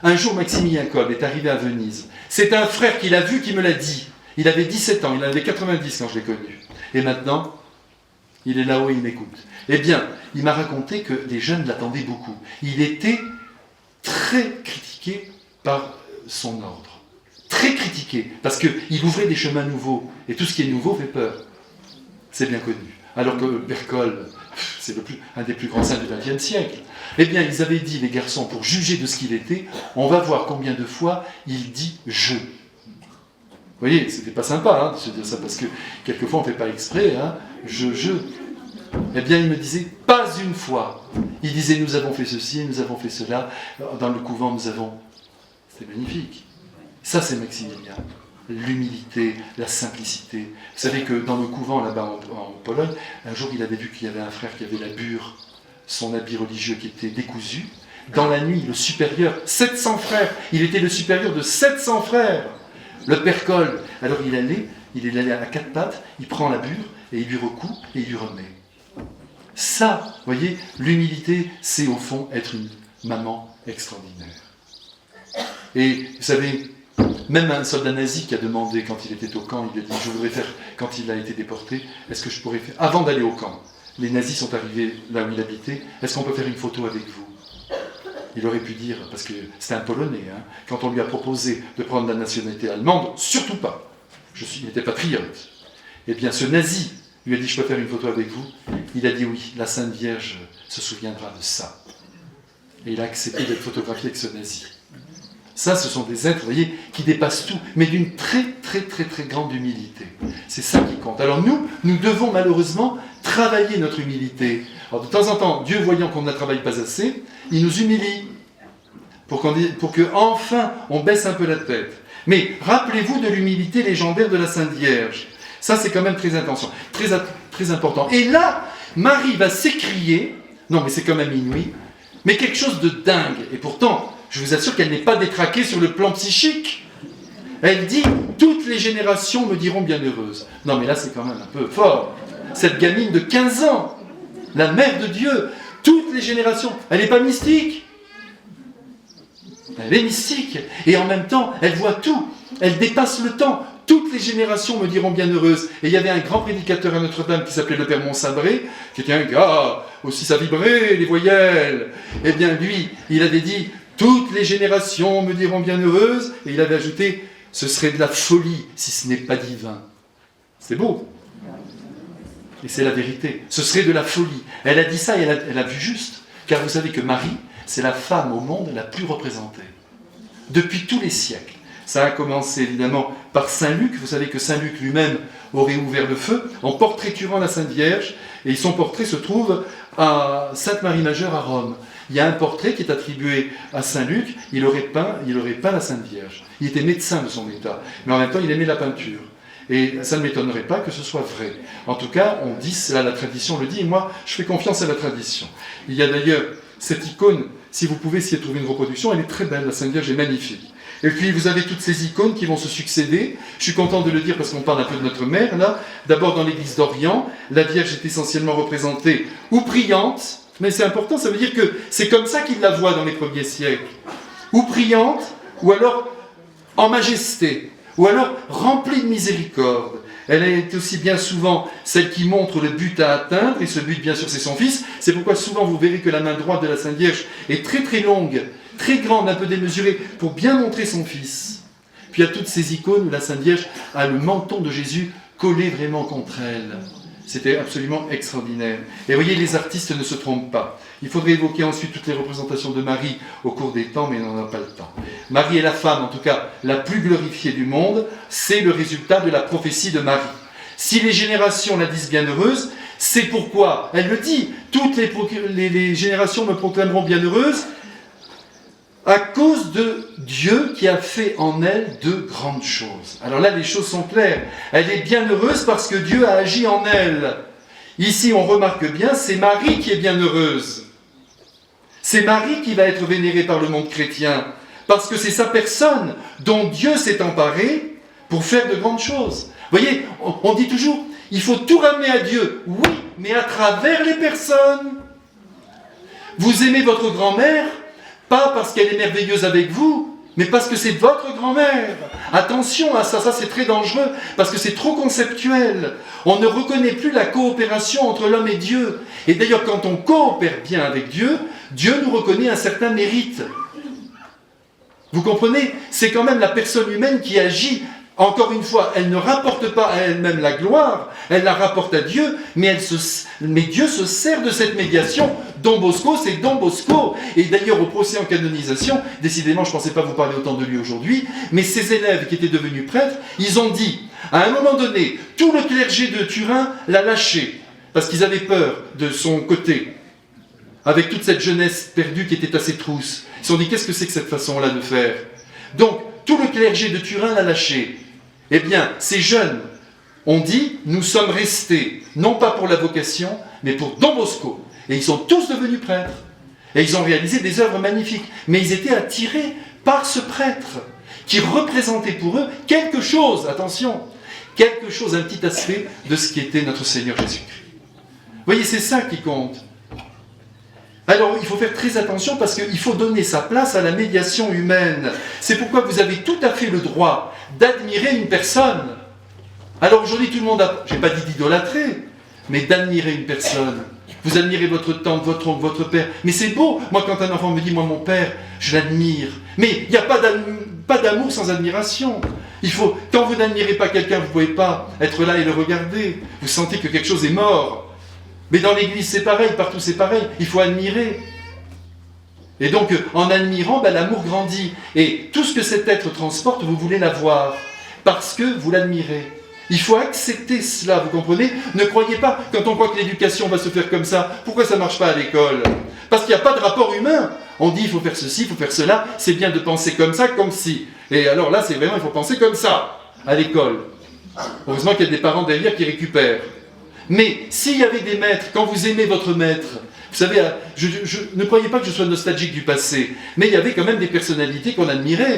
Un jour, Maximilien Kolb est arrivé à Venise. C'est un frère qui l'a vu qui me l'a dit. Il avait 17 ans, il en avait 90 quand je l'ai connu. Et maintenant, il est là-haut et il m'écoute. Eh bien, il m'a raconté que les jeunes l'attendaient beaucoup. Il était très critiqué par son ordre. Très critiqué, parce qu'il ouvrait des chemins nouveaux. Et tout ce qui est nouveau fait peur. C'est bien connu. Alors que Bergson, c'est un des plus grands saints du XXe siècle. Eh bien, ils avaient dit, les garçons, pour juger de ce qu'il était, on va voir combien de fois il dit « je ». Vous voyez, c'était pas sympa de se dire ça, parce que quelquefois on ne fait pas exprès, je. Eh bien, il me disait, pas une fois. Il disait, nous avons fait ceci, nous avons fait cela, dans le couvent, nous avons... C'est magnifique. Ça, c'est Maximilien. L'humilité, la simplicité. Vous savez que dans le couvent, là-bas en Pologne, un jour, il avait vu qu'il y avait un frère qui avait la bure, son habit religieux qui était décousu. Dans la nuit, le supérieur, 700 frères, il était le supérieur de 700 frères. Le père Cole, alors il est allé à quatre pattes, il prend la bure, et il lui recoue, et il lui remet. Ça, vous voyez, l'humilité, c'est au fond être une maman extraordinaire. Et vous savez, même un soldat nazi qui a demandé, quand il était au camp, il a dit, je voudrais faire, quand il a été déporté, est-ce que je pourrais faire, avant d'aller au camp, les nazis sont arrivés là où il habitait, est-ce qu'on peut faire une photo avec vous ? Il aurait pu dire, parce que c'était un Polonais, quand on lui a proposé de prendre la nationalité allemande, surtout pas, il était patriote. Eh bien, ce nazi lui a dit, je peux faire une photo avec vous ? Il a dit oui, la Sainte Vierge se souviendra de ça. Et il a accepté d'être photographié avec ce nazi. Ça, ce sont des êtres, vous voyez, qui dépassent tout, mais d'une très, très, très, très grande humilité. C'est ça qui compte. Alors nous devons malheureusement travailler notre humilité. Alors de temps en temps, Dieu voyant qu'on ne la travaille pas assez, il nous humilie, pour que enfin on baisse un peu la tête. Mais rappelez-vous de l'humilité légendaire de la Sainte Vierge. Ça, c'est quand même très important. Et là, Marie va s'écrier, non mais c'est quand même inouï, mais quelque chose de dingue. Et pourtant, je vous assure qu'elle n'est pas détraquée sur le plan psychique. Elle dit, toutes les générations me diront bienheureuse. Non mais là, c'est quand même un peu fort. Cette gamine de 15 ans, la mère de Dieu, toutes les générations, elle n'est pas mystique. Elle est mystique. Et en même temps, elle voit tout. Elle dépasse le temps. Toutes les générations me diront bienheureuse. Et il y avait un grand prédicateur à Notre-Dame qui s'appelait le Père Montsabré, qui était un gars, aussi ça vibrait, les voyelles. Eh bien lui, il avait dit, toutes les générations me diront bienheureuse. Et il avait ajouté, ce serait de la folie si ce n'est pas divin. C'est beau. Et c'est la vérité. Ce serait de la folie. Elle a dit ça et elle a vu juste. Car vous savez que Marie, c'est la femme au monde la plus représentée. Depuis tous les siècles. Ça a commencé évidemment par Saint Luc. Vous savez que Saint Luc lui-même aurait ouvert le feu en portraiturant la Sainte Vierge. Et son portrait se trouve à Sainte-Marie-Majeure à Rome. Il y a un portrait qui est attribué à Saint Luc. Il aurait peint la Sainte Vierge. Il était médecin de son état. Mais en même temps, il aimait la peinture. Et ça ne m'étonnerait pas que ce soit vrai. En tout cas, on dit, la tradition le dit, et moi, je fais confiance à la tradition. Il y a d'ailleurs cette icône, si vous pouvez essayer de trouver une reproduction, elle est très belle, la Sainte Vierge est magnifique. Et puis vous avez toutes ces icônes qui vont se succéder. Je suis content de le dire parce qu'on parle un peu de notre mère, là. D'abord dans l'église d'Orient, la Vierge est essentiellement représentée ou priante, mais c'est important, ça veut dire que c'est comme ça qu'ils la voient dans les premiers siècles. Ou priante, ou alors en majesté, ou alors remplie de miséricorde. Elle est aussi bien souvent celle qui montre le but à atteindre, et ce but, bien sûr, c'est son Fils. C'est pourquoi souvent vous verrez que la main droite de la Sainte Vierge est très très longue, très grande, un peu démesurée, pour bien montrer son Fils. Puis il y a toutes ces icônes où la Sainte Vierge a le menton de Jésus collé vraiment contre elle. C'était absolument extraordinaire. Et vous voyez, les artistes ne se trompent pas. Il faudrait évoquer ensuite toutes les représentations de Marie au cours des temps, mais on n'en a pas le temps. Marie est la femme, en tout cas, la plus glorifiée du monde. C'est le résultat de la prophétie de Marie. Si les générations la disent bienheureuse, c'est pourquoi, elle le dit, toutes les générations me proclameront bienheureuse, à cause de Dieu qui a fait en elle de grandes choses. Alors là, les choses sont claires. Elle est bienheureuse parce que Dieu a agi en elle. Ici, on remarque bien, c'est Marie qui est bienheureuse. C'est Marie qui va être vénérée par le monde chrétien, parce que c'est sa personne dont Dieu s'est emparé pour faire de grandes choses. Vous voyez, on dit toujours, il faut tout ramener à Dieu. Oui, mais à travers les personnes. Vous aimez votre grand-mère, pas parce qu'elle est merveilleuse avec vous, mais parce que c'est votre grand-mère. Attention à ça, ça c'est très dangereux, parce que c'est trop conceptuel. On ne reconnaît plus la coopération entre l'homme et Dieu. Et d'ailleurs, quand on coopère bien avec Dieu, Dieu nous reconnaît un certain mérite. Vous comprenez ? C'est quand même la personne humaine qui agit Encore une fois, elle ne rapporte pas à elle-même la gloire, elle la rapporte à Dieu, mais Dieu se sert de cette médiation. Don Bosco, c'est Don Bosco. Et d'ailleurs, au procès en canonisation, décidément, je ne pensais pas vous parler autant de lui aujourd'hui, mais ses élèves qui étaient devenus prêtres, ils ont dit, à un moment donné, tout le clergé de Turin l'a lâché, parce qu'ils avaient peur de son côté, avec toute cette jeunesse perdue qui était à ses trousses. Ils se sont dit, qu'est-ce que c'est que cette façon-là de faire? Donc, tout le clergé de Turin l'a lâché. Eh bien, ces jeunes ont dit, nous sommes restés, non pas pour la vocation, mais pour Don Bosco. Et ils sont tous devenus prêtres. Et ils ont réalisé des œuvres magnifiques. Mais ils étaient attirés par ce prêtre, qui représentait pour eux quelque chose, attention, quelque chose, un petit aspect de ce qui était notre Seigneur Jésus-Christ. Vous voyez, c'est ça qui compte. Alors, il faut faire très attention parce qu'il faut donner sa place à la médiation humaine. C'est pourquoi vous avez tout à fait le droit d'admirer une personne. Alors aujourd'hui, tout le monde a, je n'ai pas dit d'idolâtrer, mais d'admirer une personne. Vous admirez votre tante, votre oncle, votre père. Mais c'est beau. Moi, quand un enfant me dit, moi, mon père, je l'admire. Mais il n'y a pas d'amour sans admiration. Il faut, quand vous n'admirez pas quelqu'un, vous ne pouvez pas être là et le regarder. Vous sentez que quelque chose est mort. Mais dans l'église, c'est pareil, partout c'est pareil, il faut admirer. Et donc, en admirant, l'amour grandit. Et tout ce que cet être transporte, vous voulez l'avoir, parce que vous l'admirez. Il faut accepter cela, vous comprenez? Ne croyez pas, quand on croit que l'éducation va se faire comme ça, pourquoi ça ne marche pas à l'école? Parce qu'il n'y a pas de rapport humain. On dit, il faut faire ceci, il faut faire cela, c'est bien de penser comme ça, comme si. Et alors là, c'est vraiment, il faut penser comme ça, à l'école. Heureusement qu'il y a des parents derrière qui récupèrent. Mais s'il y avait des maîtres, quand vous aimez votre maître, vous savez, ne croyez pas que je sois nostalgique du passé, mais il y avait quand même des personnalités qu'on admirait.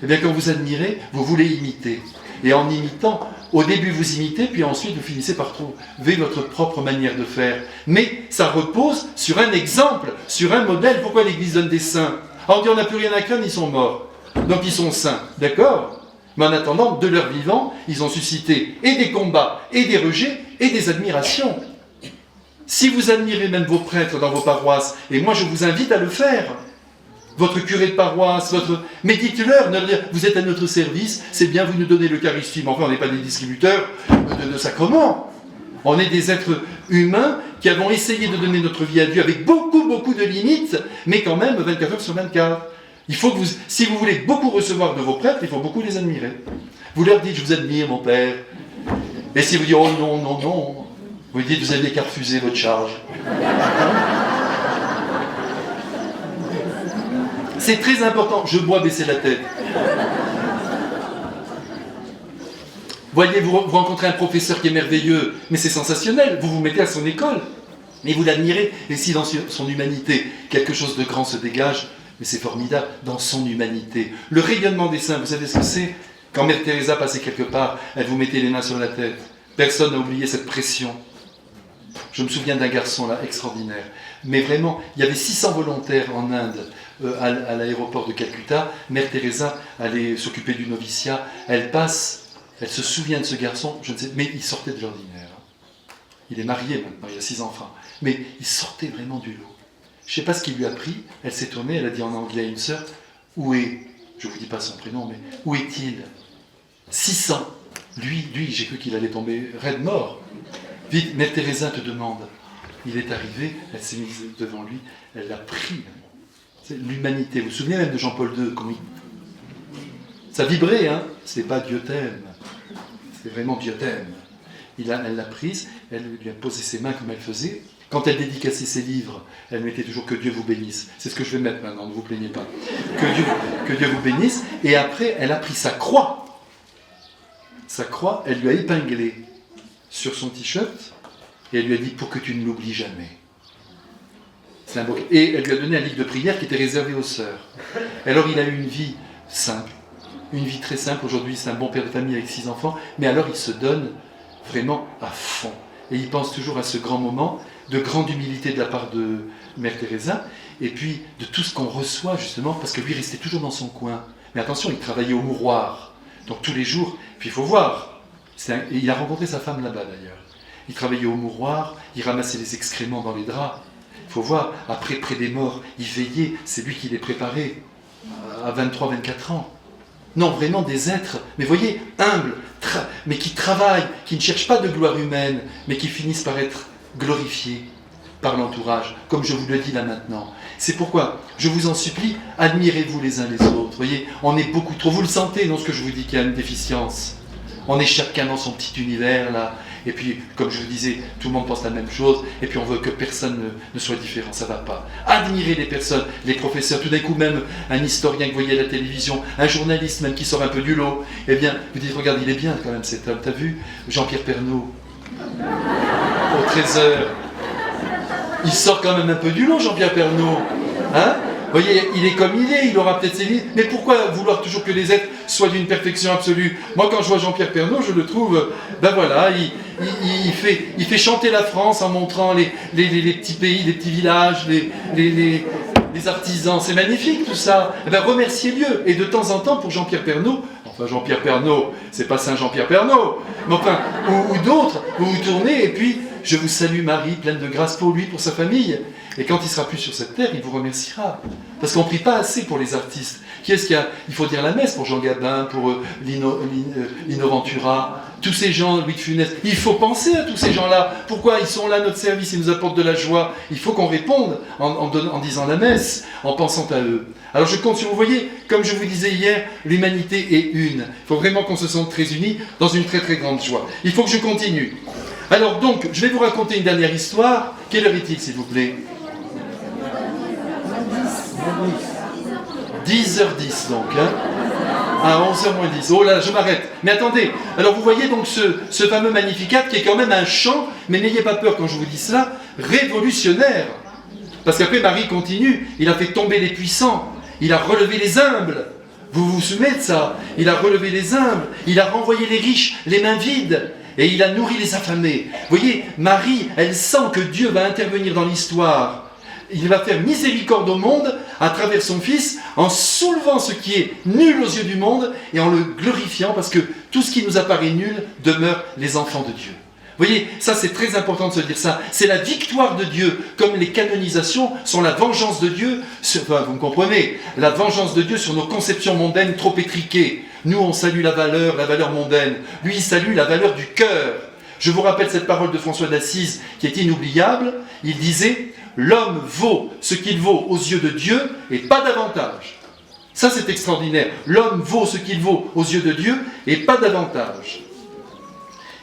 Eh bien, quand vous admirez, vous voulez imiter. Et en imitant, au début vous imitez, puis ensuite vous finissez par trouver votre propre manière de faire. Mais ça repose sur un exemple, sur un modèle. Pourquoi l'Église donne des saints? On dit on n'a plus rien à craindre, ils sont morts. Donc ils sont saints, d'accord? Mais en attendant, de leur vivant, ils ont suscité et des combats, et des rejets, et des admirations. Si vous admirez même vos prêtres dans vos paroisses, et moi je vous invite à le faire, votre curé de paroisse, mais dites-leur, vous êtes à notre service, c'est bien, vous nous donnez l'Eucharistie, mais enfin on n'est pas des distributeurs de sacrements. On est des êtres humains qui avons essayé de donner notre vie à Dieu avec beaucoup de limites, mais quand même 24 heures sur 24. Il faut que si vous voulez beaucoup recevoir de vos prêtres, il faut beaucoup les admirer. Vous leur dites, je vous admire mon père. Et si vous dites, oh non, vous dites, vous avez qu'à refuser votre charge. C'est très important, je bois baisser la tête. Voyez, vous rencontrez un professeur qui est merveilleux, mais c'est sensationnel, vous vous mettez à son école, et vous l'admirez, et si dans son humanité, quelque chose de grand se dégage, mais c'est formidable, dans son humanité. Le rayonnement des saints, vous savez ce que c'est? Quand Mère Teresa passait quelque part, elle vous mettait les mains sur la tête. Personne n'a oublié cette pression. Je me souviens d'un garçon là, extraordinaire. Mais vraiment, il y avait 600 volontaires en Inde, à l'aéroport de Calcutta. Mère Teresa allait s'occuper du noviciat. Elle passe, elle se souvient de ce garçon, je ne sais, mais il sortait de l'ordinaire. Il est marié maintenant, il a 6 enfants. Mais il sortait vraiment du lot. Je ne sais pas ce qu'il lui a pris. Elle s'est tournée, elle a dit en anglais à une sœur, où est, je ne vous dis pas son prénom, mais où est-il? 600. Lui, j'ai cru qu'il allait tomber raide mort. Vite, Mère Teresa te demande. Il est arrivé, elle s'est mise devant lui, elle l'a pris. C'est l'humanité. Vous vous souvenez même de Jean-Paul II, comment ça vibrait, hein? C'est pas Dieu t'aime. C'est vraiment Dieu t'aime. Elle l'a prise, elle lui a posé ses mains comme elle faisait. Quand elle dédicaçait ses livres, elle mettait toujours que Dieu vous bénisse. C'est ce que je vais mettre maintenant, ne vous plaignez pas. Que Dieu vous bénisse. Et après, elle a pris sa croix. Sa croix, elle lui a épinglé sur son t-shirt et elle lui a dit pour que tu ne l'oublies jamais. C'est un beau... Et elle lui a donné un livre de prière qui était réservé aux sœurs. Alors il a eu une vie simple, une vie très simple. Aujourd'hui, c'est un bon père de famille avec 6 enfants, mais alors il se donne vraiment à fond. Et il pense toujours à ce grand moment de grande humilité de la part de Mère Teresa, et puis de tout ce qu'on reçoit justement, parce que lui restait toujours dans son coin. Mais attention, il travaillait au mouroir, donc tous les jours, puis il faut voir, et il a rencontré sa femme là-bas d'ailleurs. Il travaillait au mouroir, il ramassait les excréments dans les draps. Il faut voir, après, près des morts, il veillait, c'est lui qui les préparait, à 23-24 ans. Non, vraiment des êtres, mais voyez, humbles, mais qui travaillent, qui ne cherchent pas de gloire humaine, mais qui finissent par être glorifiés par l'entourage, comme je vous le dis là maintenant. C'est pourquoi, je vous en supplie, admirez-vous les uns les autres. Voyez, on est beaucoup trop, vous le sentez dans ce que je vous dis qu'il y a une déficience. On est chacun dans son petit univers là, et puis, comme je vous disais, tout le monde pense la même chose, et puis on veut que personne ne soit différent, ça ne va pas. Admirez les personnes, les professeurs, tout d'un coup même un historien que vous voyez à la télévision, un journaliste même qui sort un peu du lot, eh bien, vous dites, regarde, il est bien quand même cet homme, t'as vu Jean-Pierre Pernaut, au Trésor, il sort quand même un peu du lot, Jean-Pierre Pernaut, hein? Vous voyez, il est comme il aura peut-être ses limites, mais pourquoi vouloir toujours que les êtres soient d'une perfection absolue? Moi, quand je vois Jean-Pierre Pernaut, je le trouve, ben voilà, il fait chanter la France en montrant les petits pays, les petits villages, les artisans, c'est magnifique tout ça. Eh ben, remerciez Dieu, et de temps en temps, pour Jean-Pierre Pernaut, enfin Jean-Pierre Pernaut, c'est pas Saint-Jean-Pierre Pernaut, mais enfin, ou d'autres, vous vous tournez, et puis, je vous salue Marie, pleine de grâce pour lui, pour sa famille. Et quand il sera plus sur cette terre, il vous remerciera. Parce qu'on ne prie pas assez pour les artistes. Qui est-ce qu'il y a? Il faut dire la messe pour Jean Gabin, pour Lino Ventura, tous ces gens, Louis de Funès. Il faut penser à tous ces gens-là. Pourquoi ils sont là à notre service, ils nous apportent de la joie. Il faut qu'on réponde en disant la messe, en pensant à eux. Alors je compte sur vous. Vous voyez, comme je vous disais hier, l'humanité est une. Il faut vraiment qu'on se sente très unis dans une très très grande joie. Il faut que je continue. Alors donc, je vais vous raconter une dernière histoire. Quelle heure est-il, s'il vous plaît? 10h10 donc, hein, à 11h moins 10. Oh là, je m'arrête. Mais attendez, alors vous voyez donc ce fameux Magnificat qui est quand même un chant, mais n'ayez pas peur quand je vous dis cela, révolutionnaire. Parce qu'après Marie continue, il a fait tomber les puissants, il a relevé les humbles. Vous vous souvenez de ça? Il a relevé les humbles, il a renvoyé les riches, les mains vides, et il a nourri les affamés. Vous voyez, Marie, elle sent que Dieu va intervenir dans l'histoire. Il va faire miséricorde au monde à travers son Fils en soulevant ce qui est nul aux yeux du monde et en le glorifiant parce que tout ce qui nous apparaît nul demeure les enfants de Dieu. Vous voyez, ça c'est très important de se dire ça. C'est la victoire de Dieu, comme les canonisations sont la vengeance de Dieu, enfin, vous me comprenez, la vengeance de Dieu sur nos conceptions mondaines trop étriquées. Nous on salue la valeur mondaine. Lui il salue la valeur du cœur. Je vous rappelle cette parole de François d'Assise qui est inoubliable. Il disait... L'homme vaut ce qu'il vaut aux yeux de Dieu et pas davantage. Ça, c'est extraordinaire. L'homme vaut ce qu'il vaut aux yeux de Dieu et pas davantage.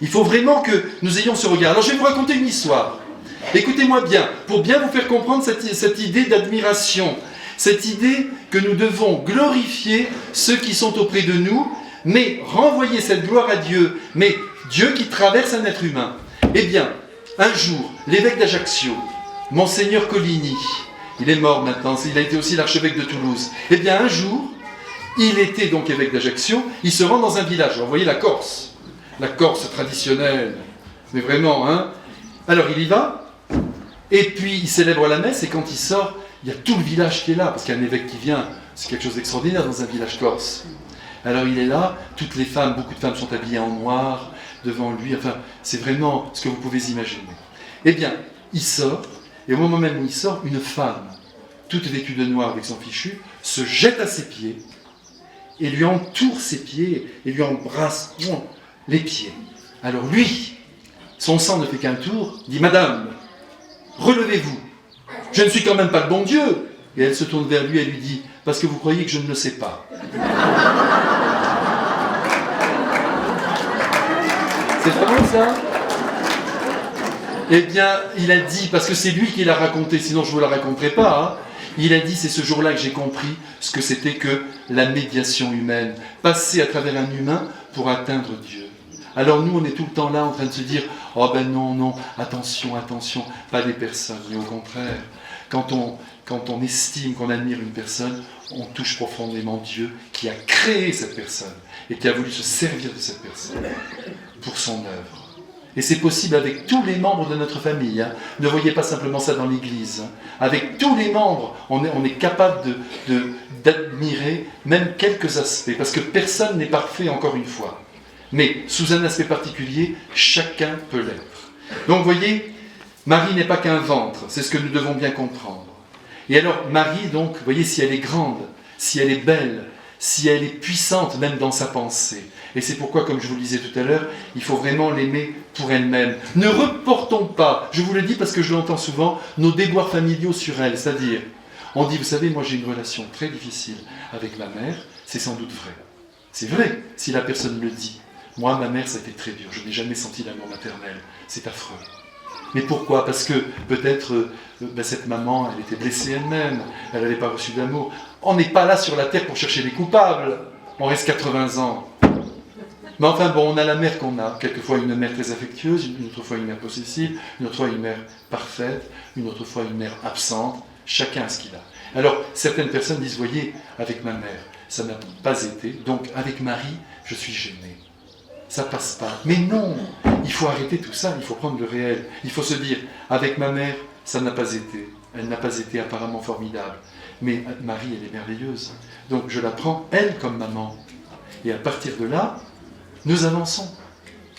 Il faut vraiment que nous ayons ce regard. Alors, je vais vous raconter une histoire. Écoutez-moi bien, pour bien vous faire comprendre cette idée d'admiration, cette idée que nous devons glorifier ceux qui sont auprès de nous, mais renvoyer cette gloire à Dieu. Mais Dieu qui traverse un être humain. Eh bien, un jour, l'évêque d'Ajaccio, Monseigneur Coligny, il est mort maintenant, il a été aussi l'archevêque de Toulouse. Eh bien un jour, il était donc évêque d'Ajaccio, il se rend dans un village, alors, vous voyez la Corse traditionnelle, mais vraiment, hein. Alors il y va, et puis il célèbre la messe, et quand il sort, il y a tout le village qui est là, parce qu'un évêque qui vient, c'est quelque chose d'extraordinaire dans un village corse. Alors il est là, toutes les femmes, beaucoup de femmes sont habillées en noir, devant lui, enfin, c'est vraiment ce que vous pouvez imaginer. Eh bien, il sort, et au moment même où il sort, une femme, toute vêtue de noir avec son fichu, se jette à ses pieds et lui entoure ses pieds et lui embrasse les pieds. Alors lui, son sang ne fait qu'un tour, dit « Madame, relevez-vous, je ne suis quand même pas le bon Dieu !» Et elle se tourne vers lui et lui dit « Parce que vous croyez que je ne le sais pas. » C'est vraiment ça? Eh bien, il a dit, parce que c'est lui qui l'a raconté, sinon je ne vous la raconterai pas, hein, il a dit, c'est ce jour-là que j'ai compris ce que c'était que la médiation humaine, passer à travers un humain pour atteindre Dieu. Alors nous, on est tout le temps là en train de se dire, oh ben non, non, attention, attention, pas des personnes, mais au contraire, quand on estime, qu'on admire une personne, on touche profondément Dieu qui a créé cette personne et qui a voulu se servir de cette personne pour son œuvre. Et c'est possible avec tous les membres de notre famille. Hein. Ne voyez pas simplement ça dans l'Église. Hein. Avec tous les membres, on est capable d'admirer même quelques aspects. Parce que personne n'est parfait, encore une fois. Mais sous un aspect particulier, chacun peut l'être. Donc vous voyez, Marie n'est pas qu'un ventre. C'est ce que nous devons bien comprendre. Et alors Marie, donc, vous voyez, si elle est grande, si elle est belle, si elle est puissante même dans sa pensée. Et c'est pourquoi, comme je vous le disais tout à l'heure, il faut vraiment l'aimer pour elle-même. Ne reportons pas, je vous le dis parce que je l'entends souvent, nos déboires familiaux sur elle. C'est-à-dire, on dit, vous savez, moi j'ai une relation très difficile avec ma mère, c'est sans doute vrai. C'est vrai, si la personne le dit. Moi, ma mère, ça a été très dur, je n'ai jamais senti l'amour maternel. C'est affreux. Mais pourquoi? Parce que peut-être cette maman, elle était blessée elle-même, elle n'avait pas reçu d'amour. On n'est pas là sur la terre pour chercher les coupables. On reste 80 ans. Mais enfin bon, on a la mère qu'on a. Quelquefois une mère très affectueuse, une autre fois une mère possessive, une autre fois une mère parfaite, une autre fois une mère absente. Chacun a ce qu'il a. Alors, certaines personnes disent, voyez, avec ma mère, ça n'a pas été, donc avec Marie, je suis gêné. Ça passe pas. Mais non, il faut arrêter tout ça, il faut prendre le réel. Il faut se dire, avec ma mère, ça n'a pas été. Elle n'a pas été apparemment formidable. Mais Marie, elle est merveilleuse. Donc je la prends, elle, comme maman. Et à partir de là, nous avançons.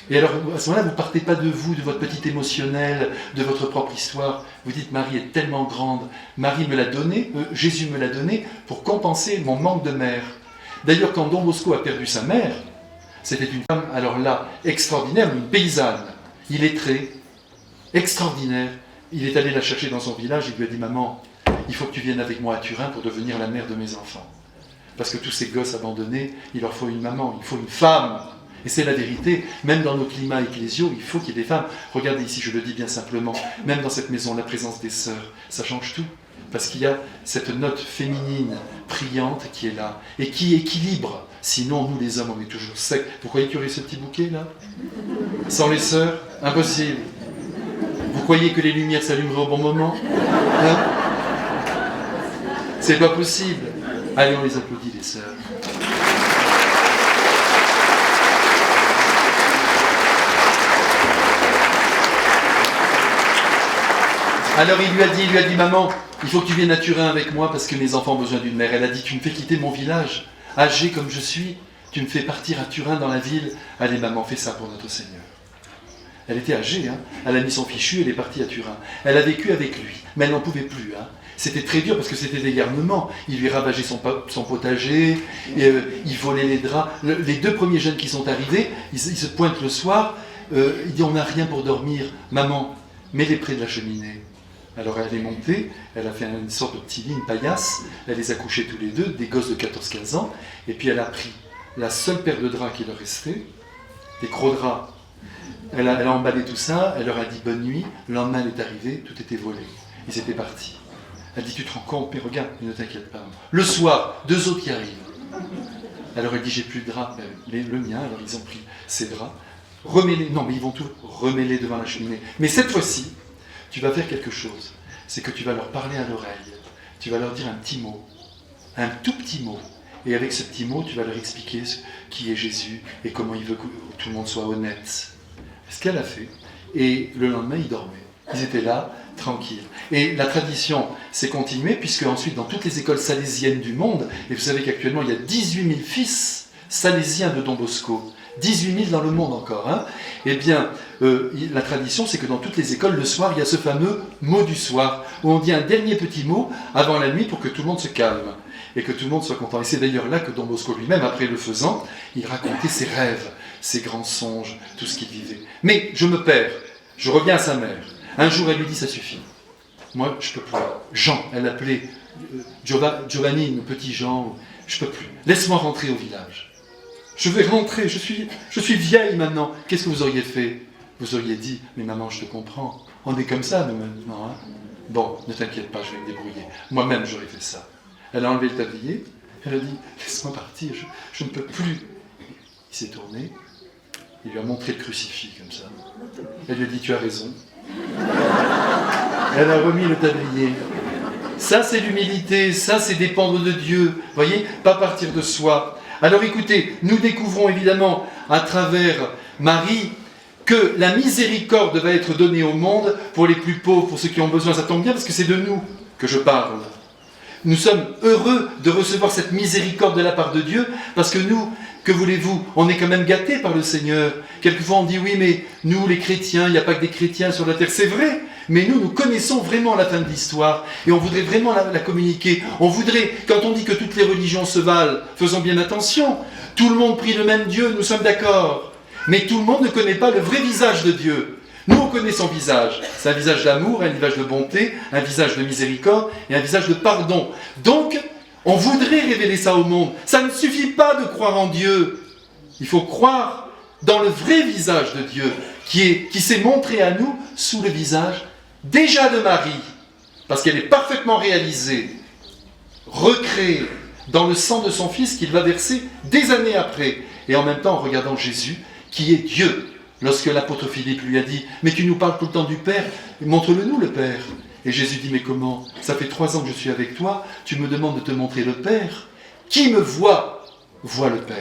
Et alors, à ce moment-là, vous ne partez pas de vous, de votre petit émotionnel, de votre propre histoire. Vous dites, Marie est tellement grande. Marie me l'a donnée, Jésus me l'a donnée pour compenser mon manque de mère. D'ailleurs, quand Don Bosco a perdu sa mère, c'était une femme, alors là, extraordinaire, une paysanne, illettrée, extraordinaire. Il est allé la chercher dans son village, il lui a dit, maman, il faut que tu viennes avec moi à Turin pour devenir la mère de mes enfants. Parce que tous ces gosses abandonnés, il leur faut une maman, il faut une femme. Et c'est la vérité, même dans nos climats ecclésiaux, il faut qu'il y ait des femmes. Regardez ici, je le dis bien simplement, même dans cette maison, la présence des sœurs, ça change tout. Parce qu'il y a cette note féminine, priante, qui est là, et qui équilibre. Sinon, nous les hommes, on est toujours secs. Vous croyez qu'il y aurait ce petit bouquet là? Sans les sœurs, impossible. Vous croyez que les lumières s'allumeraient au bon moment? Hein? C'est pas possible. Allez, on les applaudit, les sœurs. Alors il lui a dit, maman, il faut que tu viennes à Turin avec moi parce que mes enfants ont besoin d'une mère. Elle a dit, tu me fais quitter mon village, âgé comme je suis, tu me fais partir à Turin dans la ville. Allez maman, fais ça pour notre Seigneur. Elle était âgée, hein. Elle a mis son fichu, elle est partie à Turin. Elle a vécu avec lui, mais elle n'en pouvait plus. Hein. C'était très dur parce que c'était des garnements. Il lui ravageait son potager, il volait les draps. Les deux premiers jeunes qui sont arrivés, ils se pointent le soir, il dit, on n'a rien pour dormir. Maman, mets-les près de la cheminée. Alors elle est montée, elle a fait une sorte de petit lit, une paillasse, elle les a couchés tous les deux, des gosses de 14-15 ans, et puis elle a pris la seule paire de draps qui leur restait, des gros draps. Elle a emballé tout ça, elle leur a dit bonne nuit, le lendemain elle est arrivée, tout était volé. Ils étaient partis. Elle dit, tu te rends compte, mais regarde, ne t'inquiète pas. Le soir, deux autres qui arrivent. Alors elle dit, j'ai plus de draps, le mien, alors ils ont pris ces draps, remets-les, non mais ils vont tout, remets-les devant la cheminée. Mais cette fois-ci, tu vas faire quelque chose, c'est que tu vas leur parler à l'oreille, tu vas leur dire un petit mot, un tout petit mot, et avec ce petit mot, tu vas leur expliquer qui est Jésus et comment il veut que tout le monde soit honnête. C'est ce qu'elle a fait, et le lendemain, ils dormaient. Ils étaient là, tranquilles. Et la tradition s'est continuée, puisque ensuite, dans toutes les écoles salésiennes du monde, et vous savez qu'actuellement, il y a 18 000 fils salésiens de Don Bosco, 18 000 dans le monde encore, hein. Eh bien, la tradition, c'est que dans toutes les écoles, le soir, il y a ce fameux mot du soir, où on dit un dernier petit mot avant la nuit pour que tout le monde se calme, et que tout le monde soit content. Et c'est d'ailleurs là que Don Bosco lui-même, après le faisant, il racontait ses rêves, ses grands songes, tout ce qu'il vivait. Mais je me perds, je reviens à sa mère. Un jour, elle lui dit, ça suffit. Moi, je peux plus. Jean, elle l'appelait Giovanni, le petit Jean, je peux plus. Laisse-moi rentrer au village. Je vais rentrer, je suis vieille maintenant. Qu'est-ce que vous auriez fait? Vous auriez dit, mais maman, je te comprends. On est comme ça, nous, maintenant. Hein. Bon, ne t'inquiète pas, je vais me débrouiller. Moi-même, j'aurais fait ça. Elle a enlevé le tablier, elle a dit, laisse-moi partir, je ne peux plus. Il s'est tourné, il lui a montré le crucifix, comme ça. Elle lui a dit, tu as raison. Elle a remis le tablier. Ça, c'est l'humilité, ça, c'est dépendre de Dieu. Vous voyez, pas partir de soi. Alors écoutez, nous découvrons évidemment à travers Marie que la miséricorde va être donnée au monde pour les plus pauvres, pour ceux qui ont besoin. Ça tombe bien parce que c'est de nous que je parle. Nous sommes heureux de recevoir cette miséricorde de la part de Dieu parce que nous, que voulez-vous, on est quand même gâtés par le Seigneur. Quelquefois on dit oui, mais nous les chrétiens, il n'y a pas que des chrétiens sur la terre. C'est vrai, Mais nous connaissons vraiment la fin de l'histoire et on voudrait vraiment la communiquer. On voudrait, quand on dit que toutes les religions se valent, faisons bien attention. Tout le monde prie le même Dieu, nous sommes d'accord. Mais tout le monde ne connaît pas le vrai visage de Dieu. Nous, on connaît son visage. C'est un visage d'amour, un visage de bonté, un visage de miséricorde et un visage de pardon. Donc, on voudrait révéler ça au monde. Ça ne suffit pas de croire en Dieu. Il faut croire dans le vrai visage de Dieu qui s'est montré à nous sous le visage déjà de Marie, parce qu'elle est parfaitement réalisée, recréée dans le sang de son Fils qu'il va verser des années après. Et en même temps, en regardant Jésus, qui est Dieu. Lorsque l'apôtre Philippe lui a dit « Mais tu nous parles tout le temps du Père, montre-le-nous le Père ». Et Jésus dit « Mais comment? Ça fait 3 ans que je suis avec toi, tu me demandes de te montrer le Père. Qui me voit, voit le Père. »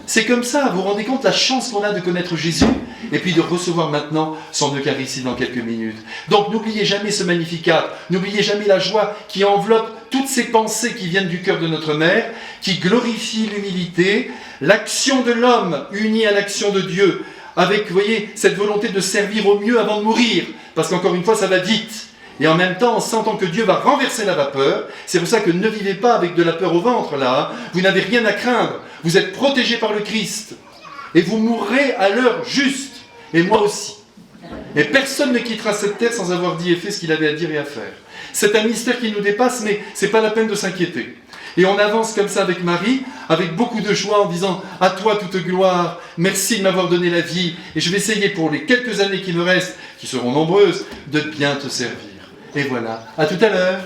C'est comme ça, vous vous rendez compte la chance qu'on a de connaître Jésus et puis de recevoir maintenant son Eucharistie dans quelques minutes. Donc n'oubliez jamais ce Magnificat, n'oubliez jamais la joie qui enveloppe toutes ces pensées qui viennent du cœur de notre Mère, qui glorifie l'humilité, l'action de l'homme unie à l'action de Dieu, avec, vous voyez, cette volonté de servir au mieux avant de mourir, parce qu'encore une fois, ça va vite. Et en même temps, en sentant que Dieu va renverser la vapeur, c'est pour ça que ne vivez pas avec de la peur au ventre, là. Hein. Vous n'avez rien à craindre. Vous êtes protégés par le Christ. Et vous mourrez à l'heure juste. Et moi aussi. Et personne ne quittera cette terre sans avoir dit et fait ce qu'il avait à dire et à faire. C'est un mystère qui nous dépasse, mais ce n'est pas la peine de s'inquiéter. Et on avance comme ça avec Marie, avec beaucoup de joie, en disant « À toi toute gloire, merci de m'avoir donné la vie, et je vais essayer pour les quelques années qui me restent, qui seront nombreuses, de bien te servir. » Et voilà, à tout à l'heure.